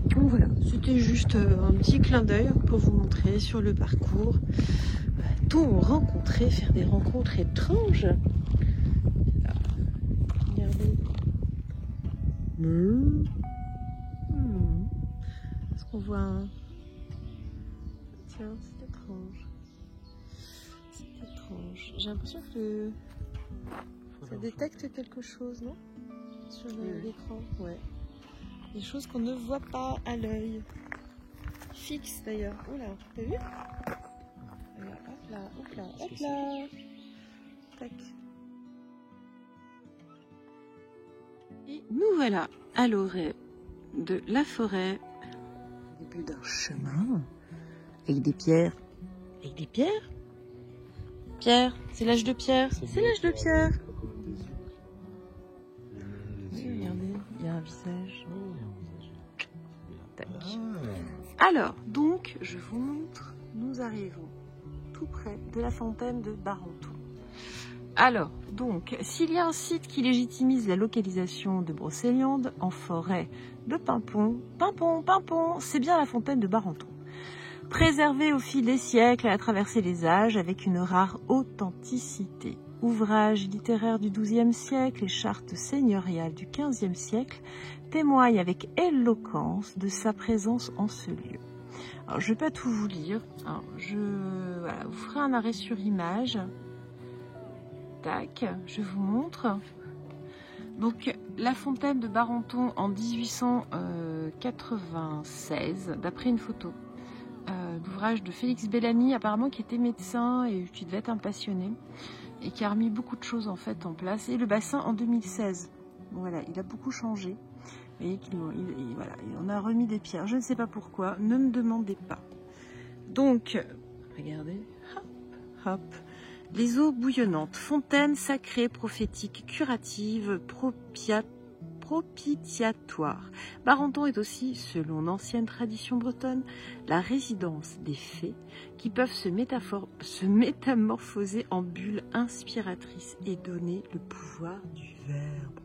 Donc voilà, c'était juste un petit clin d'œil pour vous montrer sur le parcours. Va-t-on rencontrer, faire des rencontres étranges? Là, regardez. Est-ce qu'on voit un... Tiens, c'est étrange. J'ai l'impression que ça détecte quelque chose, non? Sur l'écran, ouais. Des choses qu'on ne voit pas à l'œil. Fixe d'ailleurs. Oula, t'as vu? Hop là. Tac. Et nous voilà à l'orée de la forêt. Au début d'un chemin. Avec des pierres. Pierre, c'est l'âge de Pierre. C'est l'âge de Pierre. Regardez, il y a un visage. Tac. Alors, donc, je vous montre, nous arrivons tout près de la fontaine de Barenton. Alors, donc, s'il y a un site qui légitimise la localisation de Brocéliande en forêt de Pimpon, c'est bien la fontaine de Barenton. Préservée au fil des siècles et à travers les âges avec une rare authenticité. Ouvrages littéraires du XIIe siècle et chartes seigneuriales du XVe siècle témoignent avec éloquence de sa présence en ce lieu. Alors, je ne vais pas tout vous lire. Alors, voilà, vous ferai un arrêt sur image. Tac, je vous montre. Donc, la fontaine de Barenton en 1896, d'après une photo. D'ouvrage de Félix Bellamy, apparemment qui était médecin et qui devait être un passionné et qui a remis beaucoup de choses en fait en place. Et le bassin en 2016. Bon, voilà, il a beaucoup changé. Et voilà, on a remis des pierres. Je ne sais pas pourquoi, ne me demandez pas. Donc, regardez, hop. Les eaux bouillonnantes, fontaine sacrée, prophétique, curative, propitiatoire. Barenton est aussi, selon l'ancienne tradition bretonne, la résidence des fées qui peuvent se métamorphoser en bulles inspiratrices et donner le pouvoir du verbe.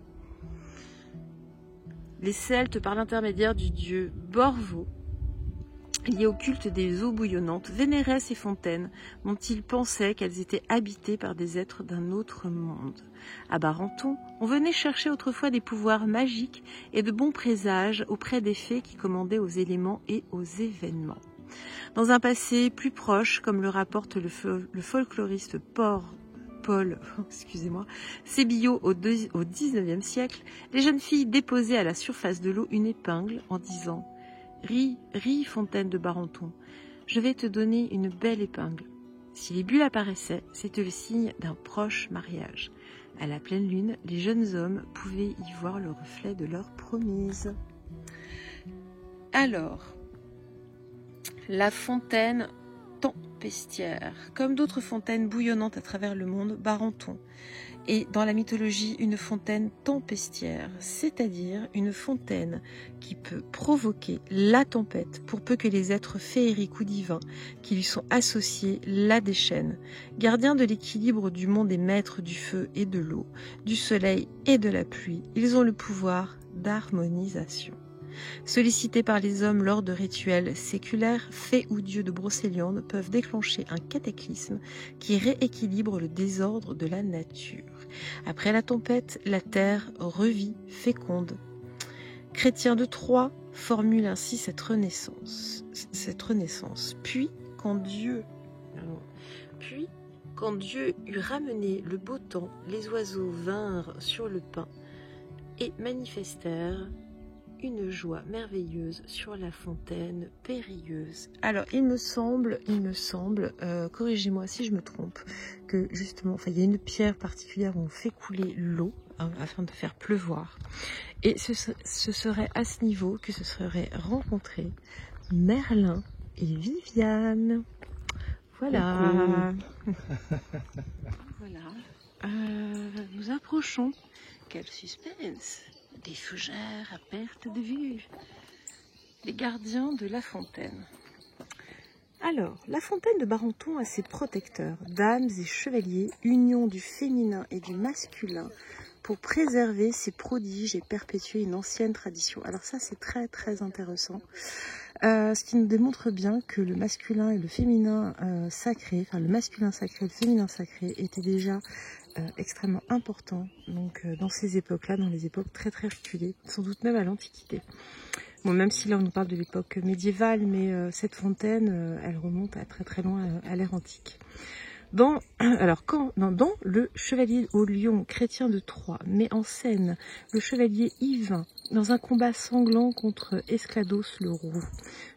Les Celtes, par l'intermédiaire du dieu Borvo, lié au culte des eaux bouillonnantes, vénéraient ces fontaines dont ils pensaient qu'elles étaient habitées par des êtres d'un autre monde. À Barenton, on venait chercher autrefois des pouvoirs magiques et de bons présages auprès des fées qui commandaient aux éléments et aux événements. Dans un passé plus proche, comme le rapporte le folkloriste Paul Sébillot au XIXe siècle, les jeunes filles déposaient à la surface de l'eau une épingle en disant « Ris, ris, fontaine de Barenton, je vais te donner une belle épingle. » Si les bulles apparaissaient, c'était le signe d'un proche mariage. À la pleine lune, les jeunes hommes pouvaient y voir le reflet de leur promise. Alors, la fontaine tempestière. Comme d'autres fontaines bouillonnantes à travers le monde, Barenton est dans la mythologie une fontaine tempestière, c'est-à-dire une fontaine qui peut provoquer la tempête pour peu que les êtres féeriques ou divins qui lui sont associés la déchaînent. Gardiens de l'équilibre du monde et maîtres du feu et de l'eau, du soleil et de la pluie, ils ont le pouvoir d'harmonisation. Sollicités par les hommes lors de rituels séculaires, fées ou dieux de Brocéliande peuvent déclencher un cataclysme qui rééquilibre le désordre de la nature. Après la tempête, la terre revit féconde. Chrétien de Troyes formule ainsi cette renaissance. Puis, quand Dieu eut ramené le beau temps, les oiseaux vinrent sur le pin et manifestèrent une joie merveilleuse sur la fontaine périlleuse. Alors, il me semble, corrigez-moi si je me trompe, que justement, il y a une pierre particulière où on fait couler l'eau afin de faire pleuvoir. Et ce serait à ce niveau que se seraient rencontrés Merlin et Viviane. Voilà. Voilà. Nous approchons. Quel suspense! Des fougères à perte de vue. Les gardiens de la fontaine. Alors, la fontaine de Barenton a ses protecteurs, dames et chevaliers, union du féminin et du masculin, pour préserver ses prodiges et perpétuer une ancienne tradition. Alors ça, c'est très très intéressant. Ce qui nous démontre bien que le masculin et le féminin sacré, enfin le masculin sacré et le féminin sacré étaient déjà extrêmement importants donc, dans ces époques-là, dans les époques très très reculées, sans doute même à l'Antiquité. Bon, même si là on nous parle de l'époque médiévale, mais cette fontaine, elle remonte à très très loin à l'ère antique. Dans le Chevalier au lion chrétien de Troyes met en scène le chevalier Yvain dans un combat sanglant contre Esclados le roux,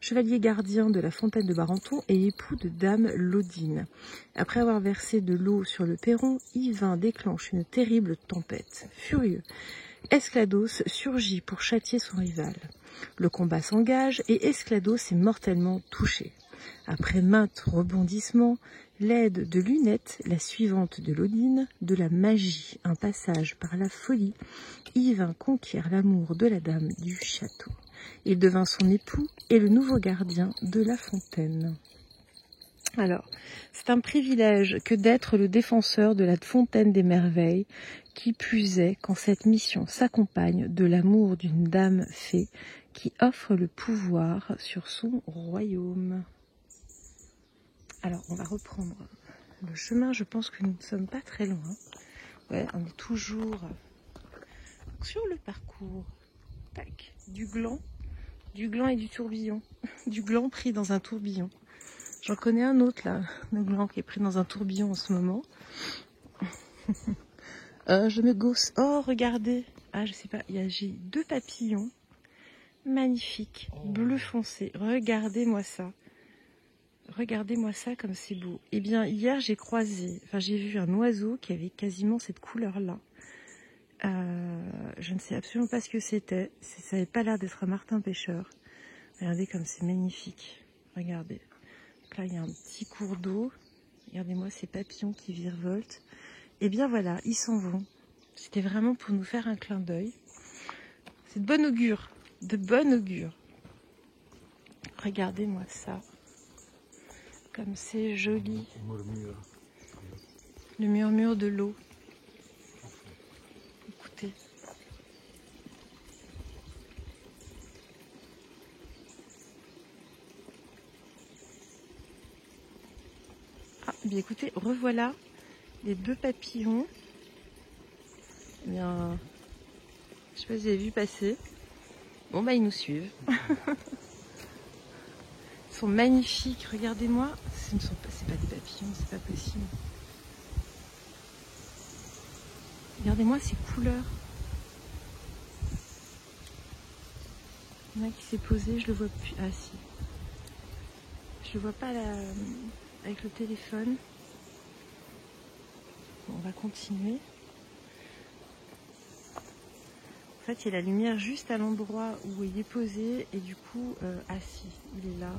chevalier gardien de la fontaine de Barenton et époux de dame Laudine. Après avoir versé de l'eau sur le perron, Yvain déclenche une terrible tempête. Furieux, Esclados surgit pour châtier son rival. Le combat s'engage et Esclados est mortellement touché. Après maintes rebondissements, l'aide de Lunette, la suivante de Laudine, de la magie, un passage par la folie, Yvain conquiert l'amour de la dame du château. Il devint son époux et le nouveau gardien de la fontaine. Alors, c'est un privilège que d'être le défenseur de la fontaine des merveilles, qui plus est quand cette mission s'accompagne de l'amour d'une dame fée qui offre le pouvoir sur son royaume. Alors, on va reprendre le chemin. Je pense que nous ne sommes pas très loin. Ouais, on est toujours sur le parcours. Tac, du gland et du tourbillon. Du gland pris dans un tourbillon. J'en connais un autre là, le gland qui est pris dans un tourbillon en ce moment. Je me gausse. Oh, regardez. Ah, je sais pas, j'ai 2 papillons magnifiques, bleu foncé. Regardez-moi ça. Regardez-moi ça comme c'est beau. Eh bien, hier, j'ai vu un oiseau qui avait quasiment cette couleur-là. Je ne sais absolument pas ce que c'était. Ça n'avait pas l'air d'être un martin pêcheur. Regardez comme c'est magnifique. Regardez. Donc là, il y a un petit cours d'eau. Regardez-moi ces papillons qui virevoltent. Eh bien voilà, ils s'en vont. C'était vraiment pour nous faire un clin d'œil. C'est de bon augure. De bon augure. Regardez-moi ça. Comme c'est joli. Le murmure de l'eau. Écoutez. Eh bien écoutez, revoilà les 2 papillons. Eh bien, je sais pas si vous avez vu passer. Bon bah ils nous suivent. Ils sont magnifiques, regardez-moi. C'est pas des papillons, c'est pas possible. Regardez-moi ces couleurs. Il y en a qui s'est posé, je le vois plus. Ah si. Je le vois pas là, avec le téléphone. Bon, on va continuer. En fait, il y a la lumière juste à l'endroit où il est posé et du coup, assis. Il est là.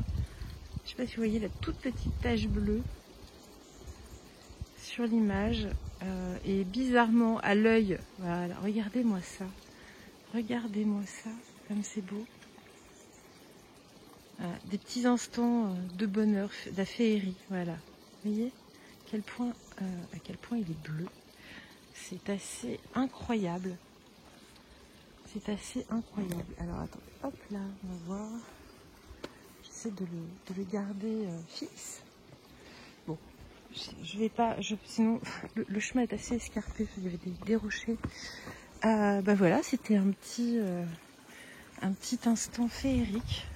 Je sais pas si vous voyez la toute petite tache bleue sur l'image. Et bizarrement, à l'œil, voilà, regardez-moi ça. Regardez-moi ça, comme c'est beau. Voilà, des petits instants de bonheur, de la féerie, voilà. Vous voyez à quel point il est bleu. C'est assez incroyable. C'est assez incroyable. Alors attends, hop là, on va voir. J'essaie de le garder fixe. Bon, je vais pas, sinon le chemin est assez escarpé, il y avait des rochers. Bah voilà, c'était un petit instant féerique.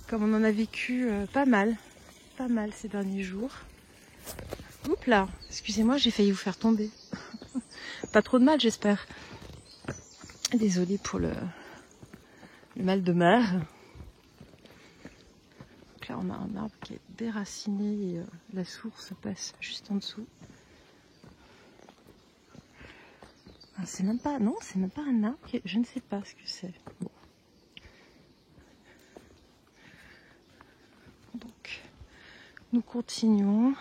Comme on en a vécu pas mal ces derniers jours. Oups là, excusez-moi, j'ai failli vous faire tomber. Pas trop de mal, j'espère. Désolée pour le mal de mer. Donc là, on a un arbre qui est déraciné et la source passe juste en dessous. Ah, c'est même pas un arbre. Je ne sais pas ce que c'est. Bon. Donc, nous continuons.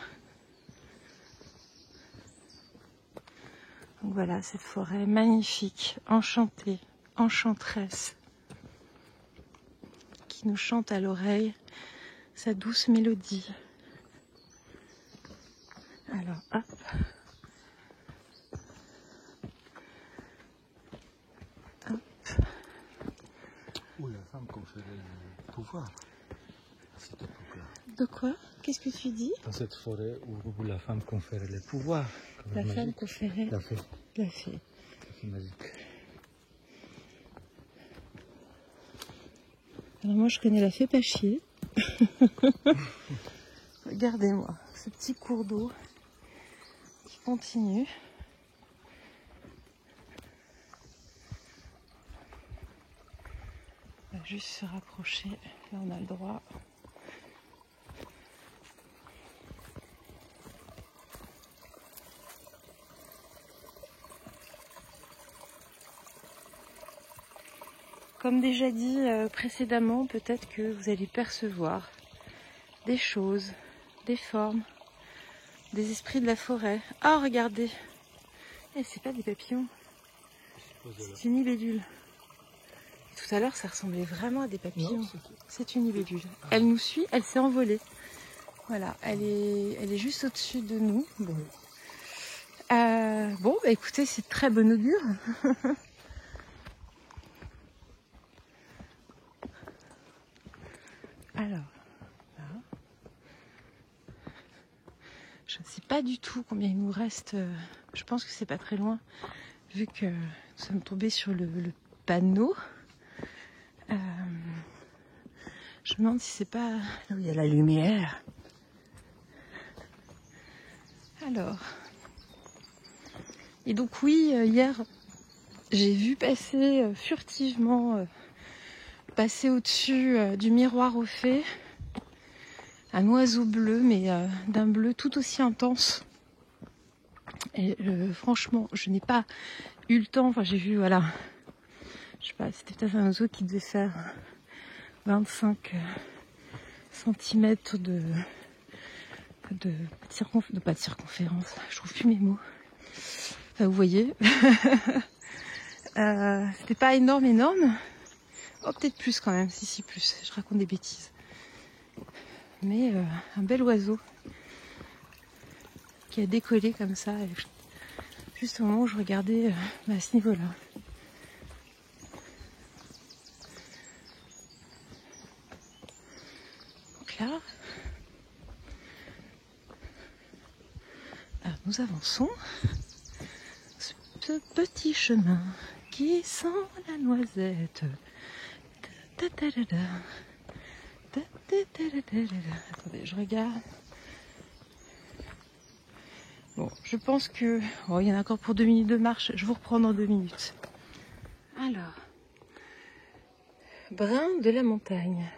Donc voilà, cette forêt magnifique, enchantée, enchanteresse, qui nous chante à l'oreille sa douce mélodie. Alors, hop. Hop. Ou la femme conférait le pouvoir à cette époque-là. De quoi? Qu'est-ce que tu dis? Dans cette forêt où la femme conférait le pouvoir. La femme conférait la fée. La fée. C'est magique. Alors moi je connais la fée pas chier. Regardez-moi, ce petit cours d'eau qui continue. On va juste se rapprocher, là on a le droit. Comme déjà dit précédemment, peut-être que vous allez percevoir des choses, des formes, des esprits de la forêt. Ah, regardez! C'est pas des papillons, c'est une libellule. Tout à l'heure, ça ressemblait vraiment à des papillons. C'est une libellule. Elle nous suit, elle s'est envolée. Voilà, elle est juste au-dessus de nous. Bon, bah écoutez, c'est de très bon augure. Alors, là. Je ne sais pas du tout combien il nous reste. Je pense que c'est pas très loin, vu que nous sommes tombés sur le panneau. Je me demande si c'est pas là où il y a la lumière. Alors. Et donc oui, hier, j'ai vu passer furtivement, passer au-dessus du miroir aux fées, un oiseau bleu, mais d'un bleu tout aussi intense. Et franchement, je n'ai pas eu le temps, enfin j'ai vu, voilà, je sais pas, c'était peut-être un oiseau qui devait faire 25 cm pas de circonférence, je trouve plus mes mots. Enfin, vous voyez, c'était pas énorme. Oh, peut-être plus quand même, si plus, je raconte des bêtises. Mais un bel oiseau qui a décollé comme ça, juste au moment où je regardais à ce niveau-là. Donc là, nous avançons ce petit chemin qui sent la noisette. Attendez, je regarde. Bon, je pense que... Oh, il y en a encore pour 2 minutes de marche. Je vous reprends dans 2 minutes. Alors, brin de la montagne.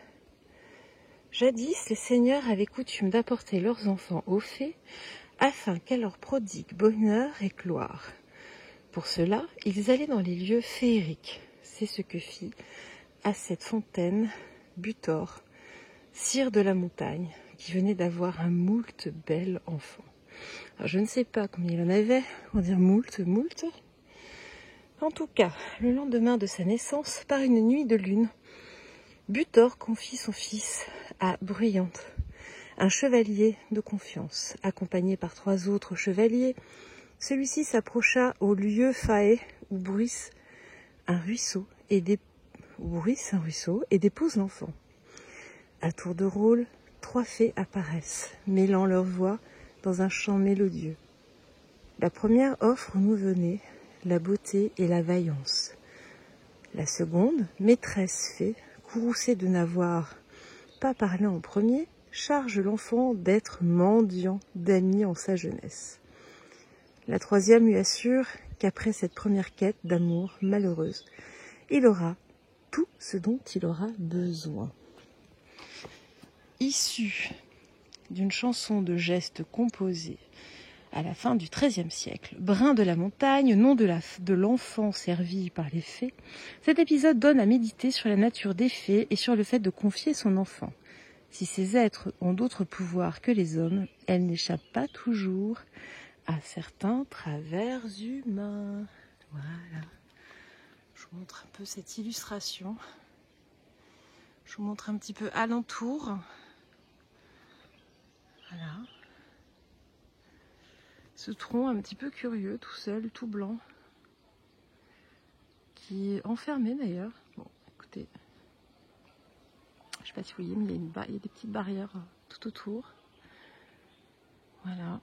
Jadis, les seigneurs avaient coutume d'apporter leurs enfants aux fées afin qu'elles leur prodiguent bonheur et gloire. Pour cela, ils allaient dans les lieux féeriques. C'est ce que fit à cette fontaine Butor, sire de la montagne, qui venait d'avoir un moult bel enfant. Alors, je ne sais pas combien il en avait, on va dire moult. En tout cas, le lendemain de sa naissance, par une nuit de lune, Butor confie son fils à Bruyante, un chevalier de confiance. Accompagné par 3 autres chevaliers, celui-ci s'approcha au lieu faé où bruisse un ruisseau et dépose l'enfant. À tour de rôle, 3 fées apparaissent, mêlant leurs voix dans un chant mélodieux. La première offre au nouveau-né la beauté et la vaillance. La seconde, maîtresse fée, courroucée de n'avoir pas parlé en premier, charge l'enfant d'être mendiant d'amis en sa jeunesse. La troisième lui assure qu'après cette première quête d'amour malheureuse, il aura tout ce dont il aura besoin. Issu d'une chanson de gestes composée à la fin du XIIIe siècle, Brin de la montagne, nom de l'enfant servi par les fées, cet épisode donne à méditer sur la nature des fées et sur le fait de confier son enfant. Si ces êtres ont d'autres pouvoirs que les hommes, elles n'échappent pas toujours à certains travers humains. Voilà. Je vous montre un peu cette illustration. Je vous montre un petit peu alentour. Voilà. Ce tronc un petit peu curieux, tout seul, tout blanc, qui est enfermé d'ailleurs. Bon, écoutez, je ne sais pas si vous voyez, mais il y a des petites barrières tout autour. Voilà.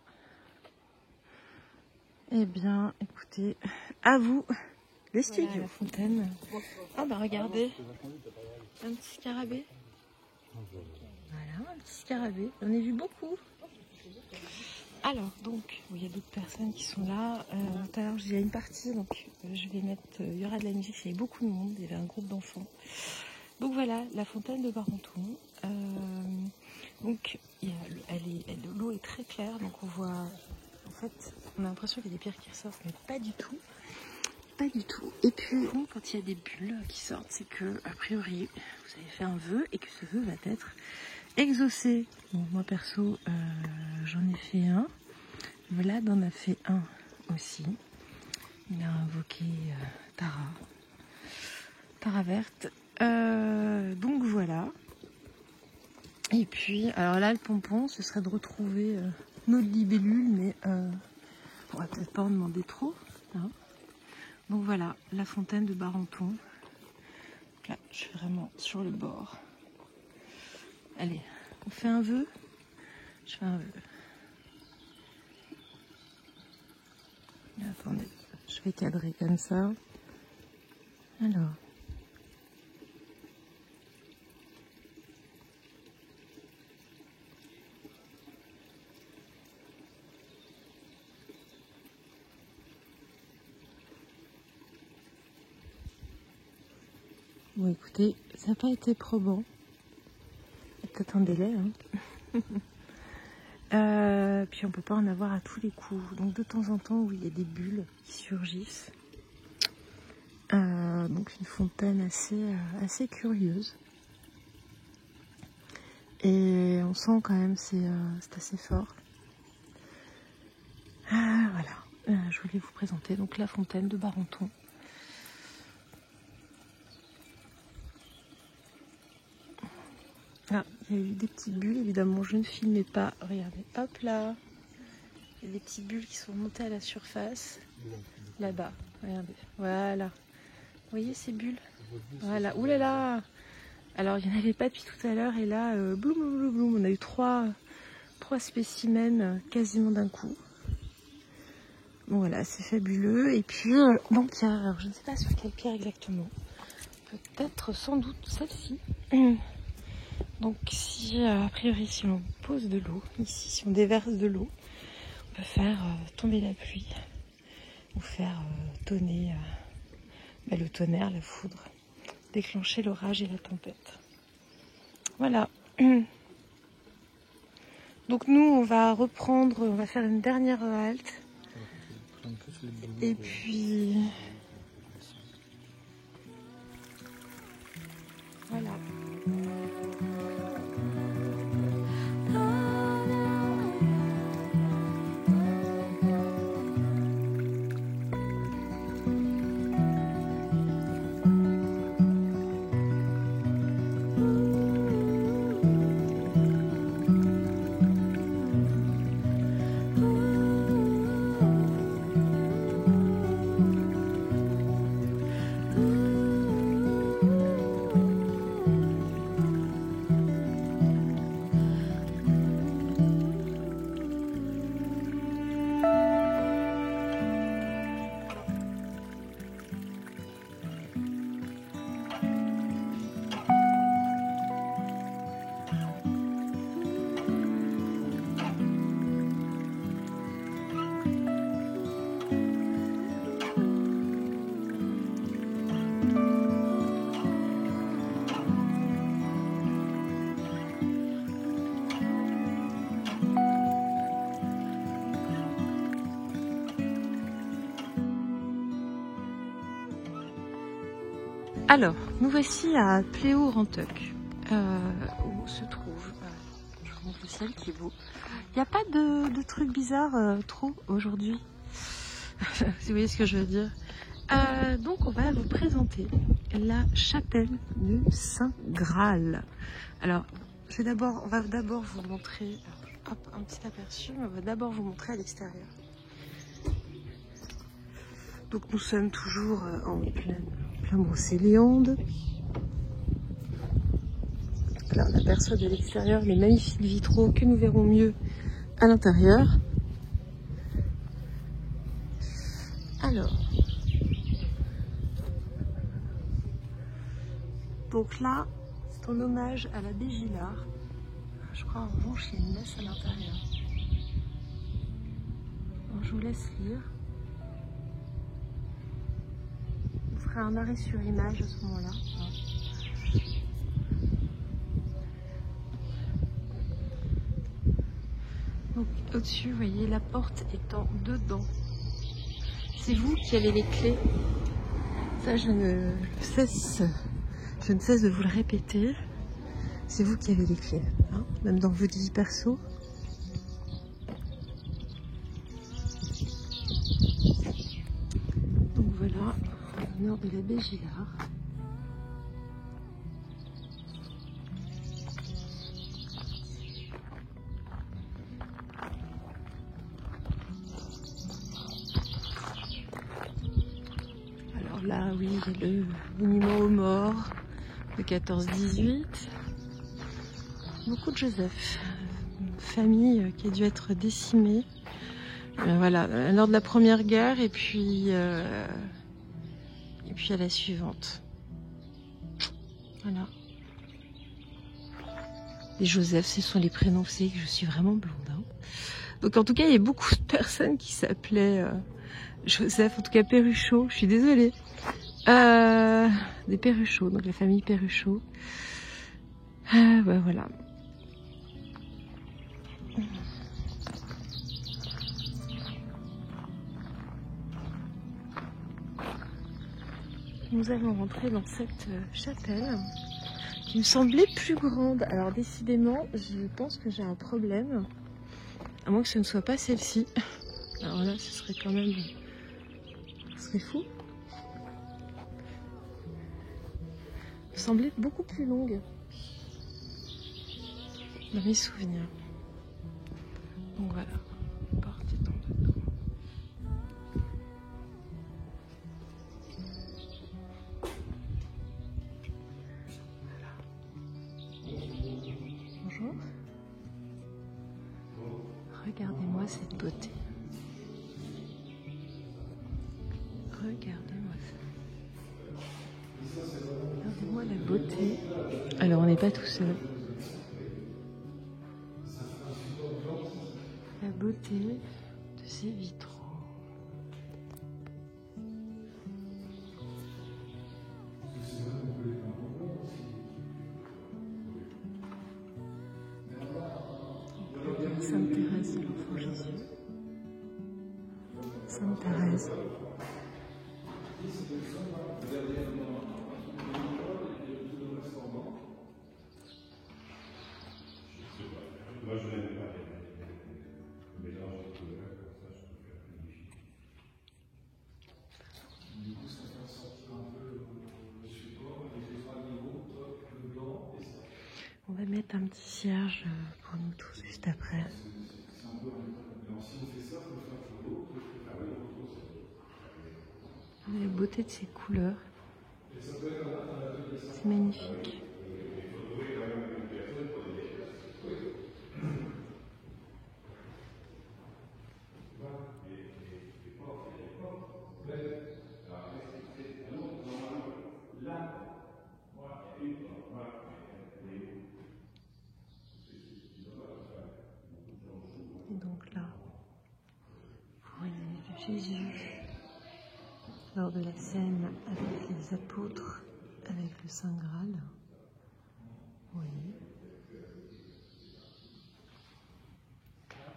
Eh bien, écoutez, à vous, les studios. Voilà, la fontaine. Ah bah regardez, un petit scarabée. Voilà, un petit scarabée. J'en ai vu beaucoup. Alors, donc, il y a d'autres personnes qui sont là. Tout à l'heure, il y a une partie, donc je vais mettre... il y aura de la musique, il y avait beaucoup de monde, il y avait un groupe d'enfants. Donc voilà, la fontaine de Barenton. Donc, l'eau est très claire, donc on voit... En fait, on a l'impression qu'il y a des pierres qui ressortent, mais pas du tout. Pas du tout. Et puis, bon, quand il y a des bulles qui sortent, c'est que, a priori, vous avez fait un vœu et que ce vœu va être exaucé. Bon, moi perso, j'en ai fait un. Vlad en a fait un aussi. Il a invoqué Tara verte. Donc voilà. Et puis, alors là, le pompon, ce serait de retrouver notre libellule, mais on va peut-être pas en demander trop. Hein. Donc voilà, la fontaine de Barenton. Donc là, je suis vraiment sur le bord. Allez, on fait un vœu. Je fais un vœu. Attendez, je vais cadrer comme ça. Alors. Bon, écoutez, ça n'a pas été probant. Attendez-les, hein. Puis on peut pas en avoir à tous les coups. Donc de temps en temps, oui, il y a des bulles qui surgissent. Donc une fontaine assez curieuse. Et on sent quand même c'est assez fort. Voilà. Je voulais vous présenter donc la fontaine de Barenton. Ah, il y a eu des petites bulles, évidemment je ne filmais pas. Regardez, hop là. Il y a des petites bulles qui sont montées à la surface. Là-bas, regardez. Voilà. Vous voyez ces bulles? Voilà. Ouh là là. Alors il n'y en avait pas depuis tout à l'heure et là, bloum. On a eu trois spécimens quasiment d'un coup. Bon voilà, c'est fabuleux. Et puis, bon pierre, alors je ne sais pas sur quelle pierre exactement. Peut-être sans doute celle-ci. Donc si, a priori, si on pose de l'eau, ici, si on déverse de l'eau, on peut faire tomber la pluie. Ou faire tonner le tonnerre, la foudre. Déclencher l'orage et la tempête. Voilà. Donc nous, on va reprendre, on va faire une dernière halte. Et puis... Voilà. Alors, nous voici à Pléo-Rantoc, où se trouve, je vous montre le ciel qui est beau. Il n'y a pas de trucs bizarres trop aujourd'hui, si vous voyez ce que je veux dire. Donc on va vous présenter la chapelle du Saint-Graal. Alors, on va d'abord vous montrer, hop, un petit aperçu, on va d'abord vous montrer à l'extérieur. Donc nous sommes toujours en plein Brocéliande. Là on aperçoit de l'extérieur les magnifiques vitraux que nous verrons mieux à l'intérieur. Alors, donc là c'est en hommage à l'abbé Gillard. Je crois en revanche il y a une messe à l'intérieur. Je vous laisse lire. On fera un arrêt sur image à ce moment-là. Donc au-dessus, vous voyez, la porte étant dedans. C'est vous qui avez les clés. Ça, je ne cesse de vous le répéter. C'est vous qui avez les clés, hein, même dans votre vie perso. Donc voilà, en l'honneur de l'abbé Gillard. Alors là, oui, il y a le monument aux morts de 14-18. Beaucoup de Joseph, une famille qui a dû être décimée. Voilà, lors de la première guerre et puis à la suivante. Voilà. Les Joseph, ce sont les prénoms, vous savez que je suis vraiment blonde. Hein. Donc en tout cas, il y a beaucoup de personnes qui s'appelaient Joseph, en tout cas Perruchot, je suis désolée. Des Perruchot, donc la famille Perruchot. Voilà. Nous allons rentrer dans cette chapelle qui me semblait plus grande. Alors décidément, je pense que j'ai un problème. À moins que ce ne soit pas celle-ci. Alors là, ce serait quand même... Ce serait fou. Elle me semblait beaucoup plus longue. Dans mes souvenirs. Donc voilà. Porte étant dedans. Bonjour. Regardez-moi cette beauté. Regardez-moi ça. Regardez-moi la beauté. Alors on n'est pas tout seul. La beauté de ces vitraux. Sainte Thérèse de l'Enfant Jésus. Sainte Thérèse. On va mettre un petit cierge pour nous tous juste après. La beauté de ces couleurs, c'est magnifique. Et donc là, vous voyez Jésus lors de la scène avec les apôtres, avec le Saint Graal. Vous voyez.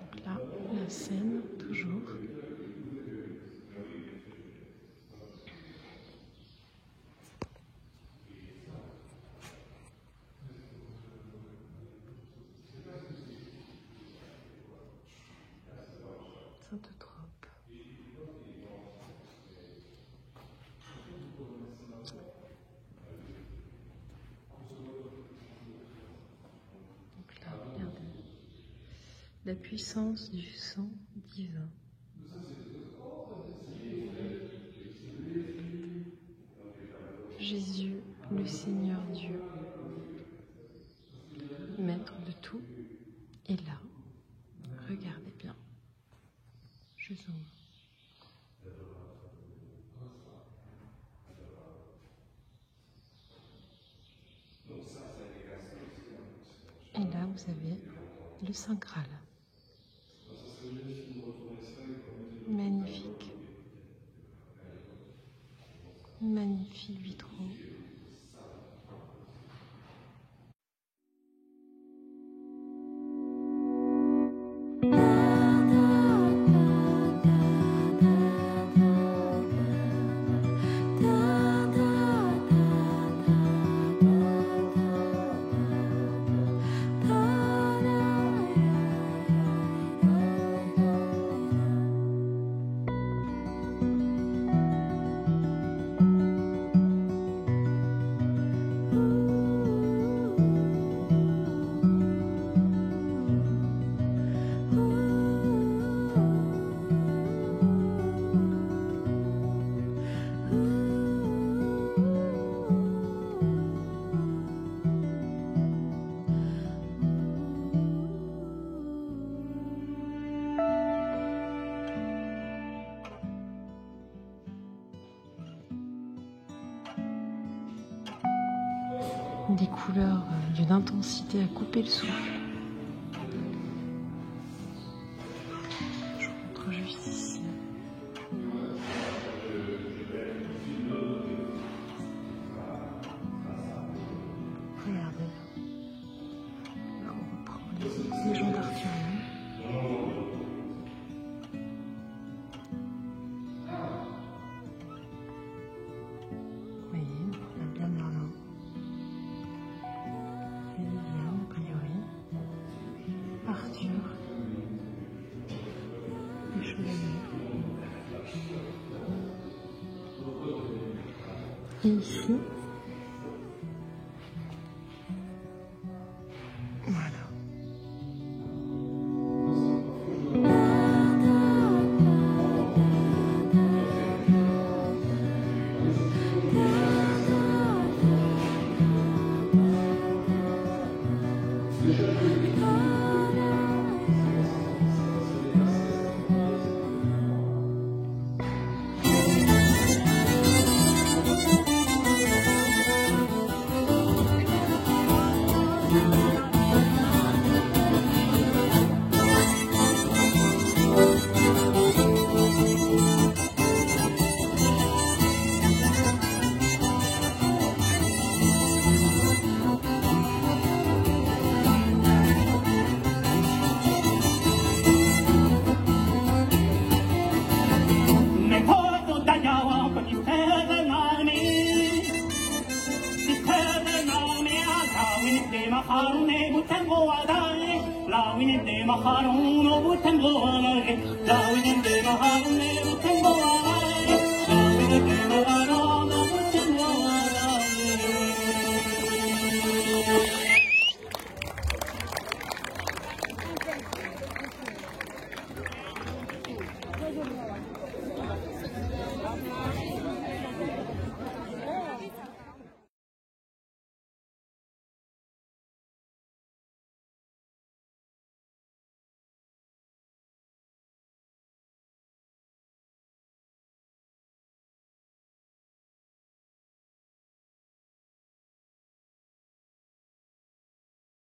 Donc là, la scène, toujours. Sainte-Trope. Donc là, regardez. La puissance du sang divin. Jésus, le Seigneur Dieu, maître de tout, est là. Regardez bien. Je zoome. Et là, vous avez le Saint Graal. Magnifique. Magnifique vitraux. Des couleurs d'une intensité à couper le souffle. Je vous montre juste ici. Regardez. Là, on reprend les légendes arthuriennes. Vous voyez, on a bien Merlin. Viviane, a priori, Arthur, les chevaliers. Et ici, voilà. راوين دي مخارون وبتنبوغاري راوين دي مخارون وبتنبوغاري راوين دي مخارون